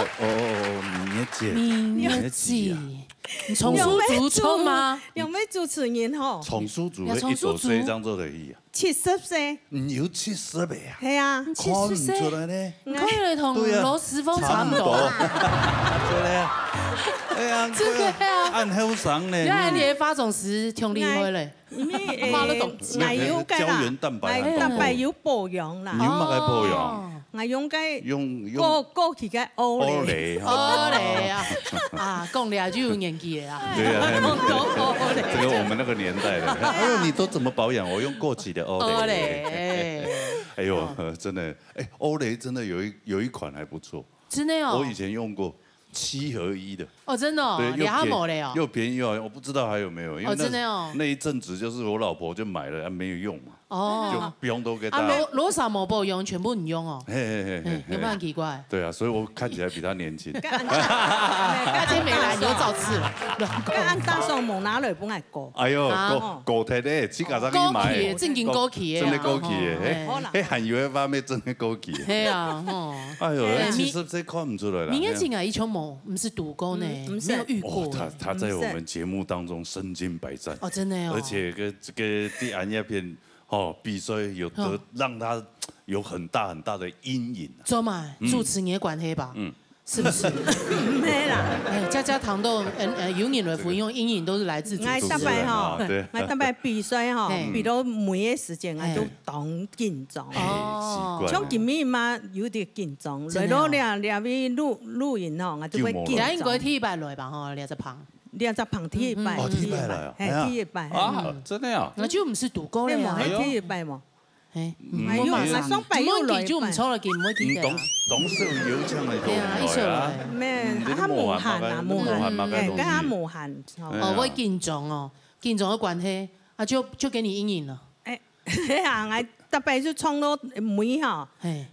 你也姐，你从书族冲吗？有没主持人吼？从书族一度这张做的戏啊，70岁。有70岁啊？系啊，70岁。看唔出来呢？你可以同罗时丰差不多。对咧。哎呀，真的啊！按后生呢。原来你的发种时听你会嘞，花了懂奶油钙啦，蛋白有保养啦。有乜嘅保养？我用嘅用過期嘅歐蕾啊！啊，講倆就有年紀了啊。對啊，這個我們那個年代的。哎呦，你都怎麼保養？我用過期的歐蕾。哎呦，真的，哎，歐蕾真的有一款還不錯。真的哦。我以前用過7合1的。哦，真的哦。對，又便宜又好用，我不知道還有沒有。哦，真的哦。那一陣子就是我老婆就買了，沒有用嘛。哦，就不用都給他。羅啥冇保用，全部唔用哦。有冇很奇怪？對啊，所以我看起來比他年輕。家姐沒來，你就造次了。按大數冇拿來本來過。哎呦，高鐵咧，自家再去買。正經高級嘅。真係高級嘅，迄含油嘅方面真係高級。係啊，哎呦，70歲看唔出來啦。明月靜啊，以前冇，唔是獨孤呢，沒有遇過。他在我們節目當中身經百戰。哦，真的哦。而且這個第安一片。哦，必須有得讓他有很大很大的陰影。做嘛，主持也管黑吧？是不是？沒啦，家堂都有年來福，因為陰影都是來自主持人。我特別哈，我特別比賽哈，比到每個時間我都當緊張。哦，像今日嘛有啲緊張，來到兩邊錄影吼，我都會緊張。兩應該體育來吧？吼，2隻旁。2隻旁體育班，體育班來啊，體育班啊，真的啊，我就唔是獨孤咧啊，體育班嘛，唔係我雙拜又來，就唔錯啦，記唔會記得啊？董事有唱嚟講來咩？他無限啊，無限，跟他無限。哦，我緊張哦，緊張嘅關係，啊就給你陰影啦。誒，啊，我特別就唱到每下，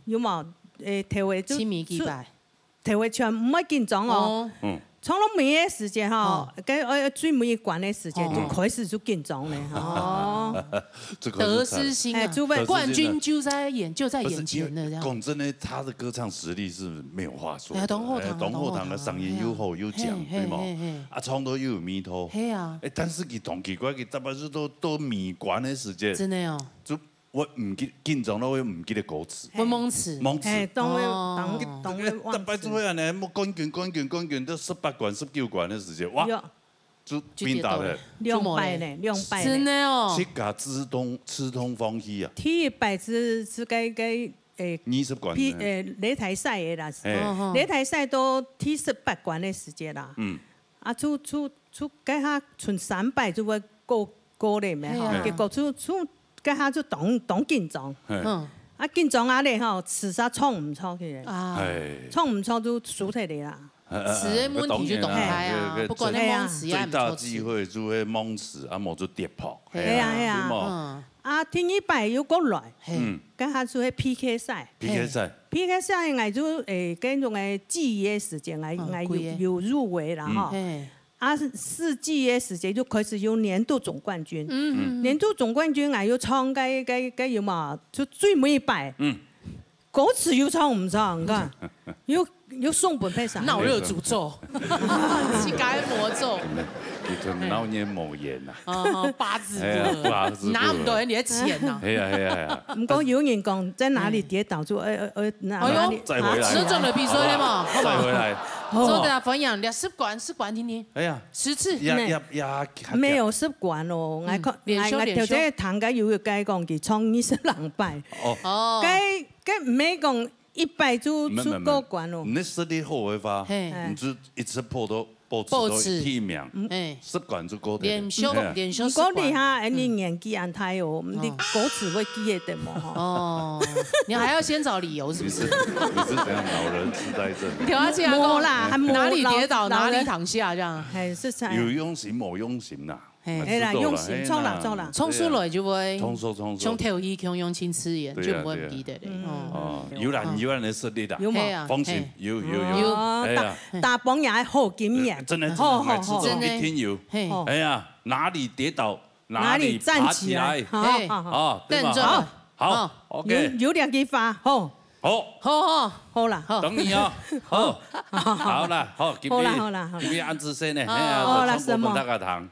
有冇頭位就親密幾拜，頭位唱唔會緊張哦。唱到每個時間哈，跟最每一關的時間就開始就緊張咧哦。得失心啊，冠軍就在眼前的這樣。講真的，他的歌唱實力是沒有話說。董後堂的嗓音又好又強，對嗎？啊，唱到又有彌陀。係啊。但是佢同奇怪，佢特別是都迷關的時間。真的哦。我唔記緊張咯，我唔記得歌詞。我懵詞。懵詞。當特別做咩呢？冇冠軍都18關、19關的時間，哇！就變大了。200呢，200。真的哦。這個吃通風氣啊。體育班是該20關。擂台賽的啦，擂台賽都踢18關的時間啦。啊，出該下存300就會過嚟咩？結果出。跟他就懂緊張，啊緊張啊咧吼，詞啥唱唔出去，唱唔出就輸出嚟啦。詞的問題就動開啊，不管你懵詞啊，最大機會就係懵詞，啊冇就跌炮。係啊，啊聽一擺又過來，跟他就係 PK 賽。PK 賽我就跟種嘅記憶時間，我有入圍啦哈。啊，4季嘅時間就開始有年度總冠軍。年度總冠軍我要唱嘅要嘛，就最尾一擺。歌詞又唱唔唱？你看，又送本配上。腦熱詛咒，膝蓋魔咒。腦年某言呐。八字歌，拿唔到人哋嘅錢呐。係啊。唔講有人講在哪裡跌倒就哪裡。再回來。實證的比賽咧嘛。再回來。做大家分享10關聽聽。哎呀，10次。沒有10關哦，我頭先談嘅有個講佢唱20擺。哦。佢唔係講100就出過關哦。你實力好嘅話，你就一次破都第1名。10關就過得。連續10關。如果你哈，你年紀安太哦，你歌詞會記得嘛？哦，你還要先找理由，是不是？你是怎樣老人痴呆症？冇啦，哪裡跌倒哪裡躺下，這樣。係是這樣。有用心冇用心啦。係啦，用心錯啦。衝出來就會。衝跳起，強用親吃鹽，就唔會唔記得咧。哦，有啦嘅實力啦。有嘛？放心，有。打榜也好經驗。真的，一定有。哎呀，哪裡跌倒哪裡爬起來。好，對嘛？好，OK。有兩句話，好。好啦，等你哦，好啦，今天安子先呢，好啦，什么？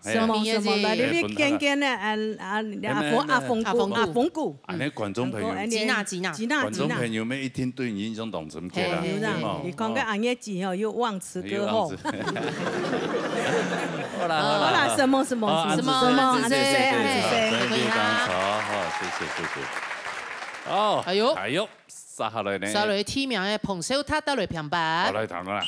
什么？来，你见见呢？阿冯姑，那观众朋友，吉娜，观众朋友们一听对你印象当深刻啦。你讲个俺也记哦，又忘词歌后。好啦，什么？安子先，非常好，谢谢。哦，还有。撒下来呢？撒来天命的捧手塔得来平白。好来谈啦。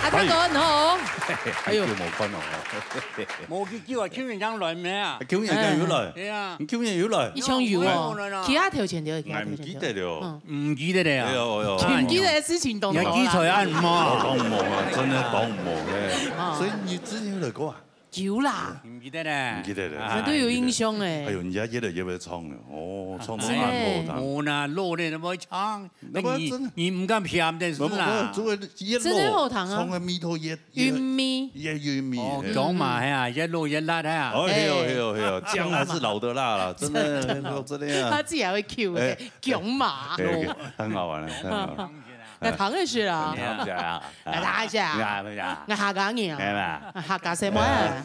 阿哥很好，哎呦，冇分哦，冇去叫啊，邱院長來咩啊？邱院長要來，係啊，邱院長要來，一槍油哦，其他條錢條，唔記得了，唔記得了，唔記得嘅事情都有記錯啊，唔忙，講唔忙啊，真係講唔忙嘅，所以你之前有嚟過啊？有啦，唔記得咧，唔記得咧，我都有印象誒。哎呦，人家越嚟越會唱了，哦，唱到暗號，我呢老咧都冇唱，你唔敢騙的是啦。真係好聽啊！唱嘅米頭一玉米，玉米，講嘛係啊，一老一辣啊。哦，係啊，薑還是老的辣啦，真的真的啊。他自己還會 Q 嘅薑嘛，很好玩啊，很好玩。那糖的是啦，那糖是啊，那下岗人啊，下岗什么啊？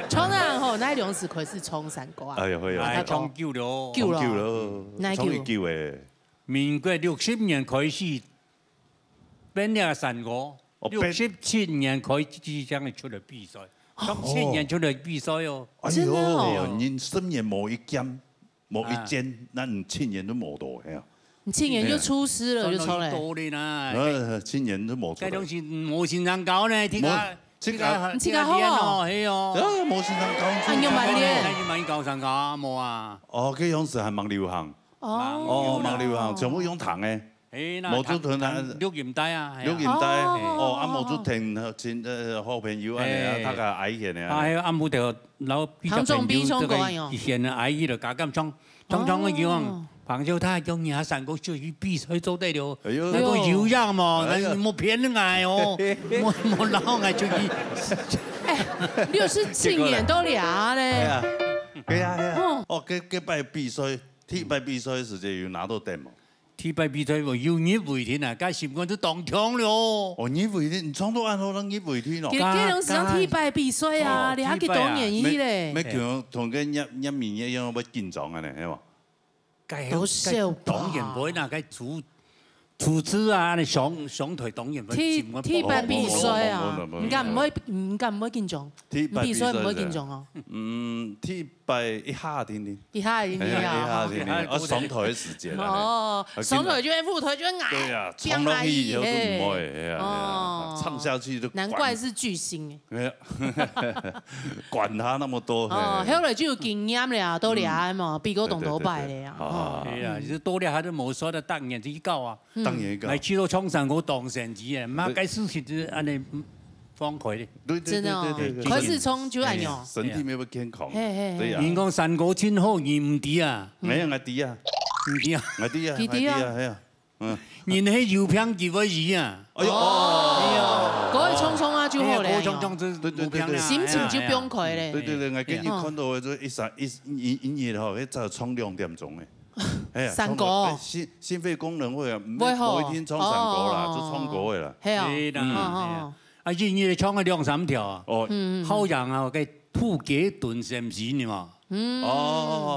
冲浪吼，那两次开始冲山歌啊？哎呀，会啊，冲救了，救了，冲去救的。民国60年开始编了山歌，67年开始这样出来比赛。7年出来比赛哦，真的哦！您10年冇一间，咱7年都冇到呀。你7年就出师了，就出来。多的啦，7年都冇出来。这东西冇现场搞呢，这个好哦，系哦。冇现场搞，按要慢练。那就慢搞上搞冇啊。哦，嗰樣時係盲流行。哦，盲流行，全部用糖嘅。毛主屯啊，錄音帶啊，錄音帶。哦，阿毛主屯前好朋友啊，他個愛嘅呢。啊，阿冇條老比較朋友，這個以前嘅愛伊就加咁衝嘅樣。朋友他用廿3個就去比賽做得了，那個有樣嘛，冇騙愛哦，冇老愛出去。哎，67年都俩咧。係啊。哦，佢擺比賽，T擺比賽時就要拿到電嘛。T擺比賽我要熱回天啊，加10個都當槍了。哦，熱回天，你創到按好能熱回天咯。幾種時間 T 擺比賽啊，你還幾多年以咧？咩叫同個一面一樣要緊張啊？你係嘛？都笑當然唔會啦，該主持啊，你上台當然會。T 擺比賽啊，唔敢唔可以緊張。比賽唔可以緊張哦。T 擺一下點點。一下點點啊！我上台嘅時間。哦，上台就會副台就會捱。對啊，唱落去以後都唔會，啊，唱下去都。難怪是巨星誒。管他那麼多。哦，後來就有經驗了，都厲嘛，比個動頭擺咧啊。係啊，就多啲下都冇所謂當然之教啊。當然教。嚟去到衝上我當成績啊，乜該事情就安尼。放開的，真的哦，開始衝就安樣，身體咪會健康。對呀，人講山歌真好，而唔低啊。咩啊？低啊？唔低啊？低啊？低啊？係啊。人係油瓶幾位字啊？哎呦，嗰個衝衝啊就好咧。對，心情就崩潰咧。對，我今日看到嘅就一夜吼，一早衝2點鐘嘅。山歌。心肺功能會啊，唔會天衝山歌啦，就衝歌嘅啦。係啊。啊，日日唱個2-3條啊，好人啊，個土雞燉鱔魚呢嘛，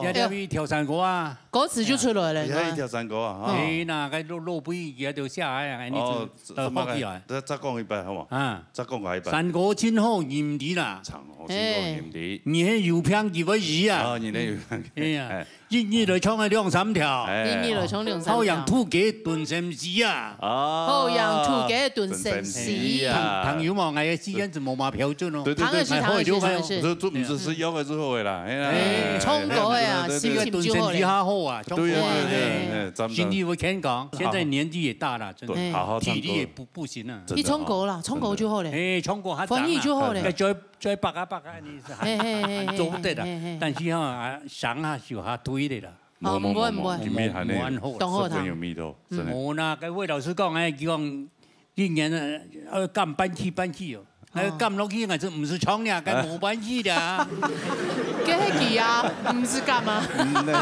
一條去跳山歌啊，歌詞就出來了，一跳山歌啊，係嗱，個路背一條下來啊，你就好起來，再講一遍好嘛？啊，再講一遍。山歌真好，鹽啲啦，鹽啲，你係油瓶幾位魚啊？哦，你係油瓶，係啊。日來唱個2-3條，日來唱2-3條。好人土雞燉鱔魚啊！好人土雞燉鱔魚啊！朋友嘛，我之間就冇嘛標準咯。對，糖是。都唔是要嘅之後嘅啦。衝過去啊，心情就好咧。好啊，對，心裡會聽講。現在年紀也大了，真的，體力也不行啊。你衝過啦，衝過就好咧。衝過翻譯就好咧。再白啊，你係做得啦。但是啊，想啊，就下推的啦。唔會，當好他。冇啦，個魏老師講誒，講一年幹搬起哦，幹落去我就唔是廠啦，幹冇搬起的。幾係啊？唔是幹啊？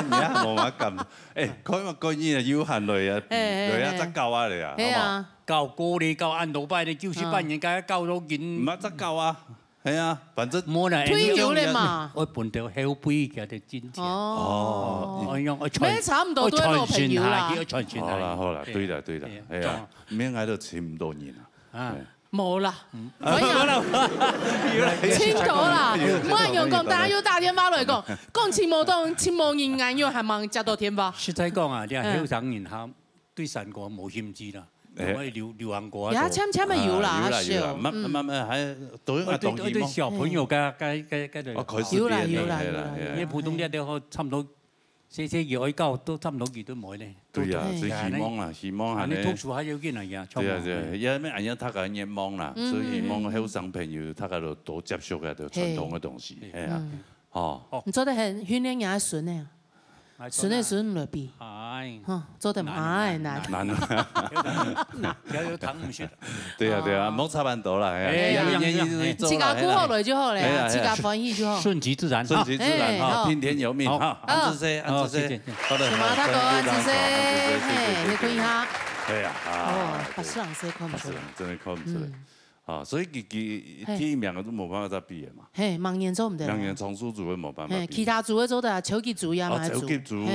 你啊冇乜幹，誒，佢話個嘢要限類啊，類啊則夠啊你啊，係啊，夠過你夠按老拜你90半年，梗係夠到件，唔係則夠啊。係啊，反正退休了嘛。我本到後輩嘅啲金錢。哦。我差唔多都係老朋友啦。好啦，對啦，係啊，咩嗌到差唔多年啦。冇啦，清楚啦。唔係用講，大家要打電話來講，講錢冇人眼要係問接到電話。實際講啊，你係後生人嚇對山歌冇興致啦。可以流行過啊！簽咪有啦，有啦，係對小朋友嘅有啦，你普通啲都差唔多4月9都差唔多幾都冇咧。對啊，所以希望係你讀書還有幾樣嘢？對啊，因為人家睇緊願望啦，所以希望後生朋友睇下多接觸嘅傳統嘅東西，係啊，哦。你做得很訓練人孫咧。孫來比，做得唔係難。有糖唔算。對啊，冇差唔多啦。自家顧好來就好咧，自家歡喜就好。順其自然，聽天由命。好，安子 C， 什麼他講安子 C， 你看一下。对呀，把市场谁看不出来？真的看不出来。啊，所以第一名都冇办法再比的嘛。嘿，盲眼做唔得。盲眼从属组的冇办法比。其他组的做的超级组呀嘛。超级组。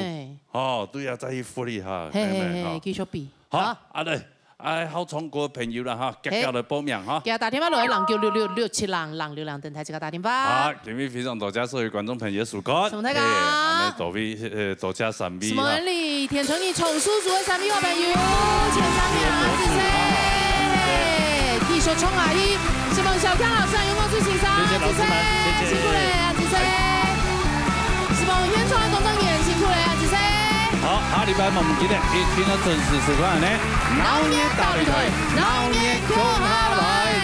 哦，对啊，再去福利哈。嘿，继续比。好，阿嘞，好中国朋友啦哈，结交来报名哈。给他打电话落去096667人流量电台这个打电话。好，今日非常多谢所有观众朋友收看。什么大家？我们多位多谢三位。什么里田成你从属组的三位好朋友，前3名是谁？艺术冲阿姨，是孟小跳老师，有没有最欣赏？谢谢老师们，谢谢，辛苦了啊，子谁？是孟原创公证员，辛苦了啊，子谁？好，下礼拜我们记得一定要准时收看呢。老年大力腿，老年可下来。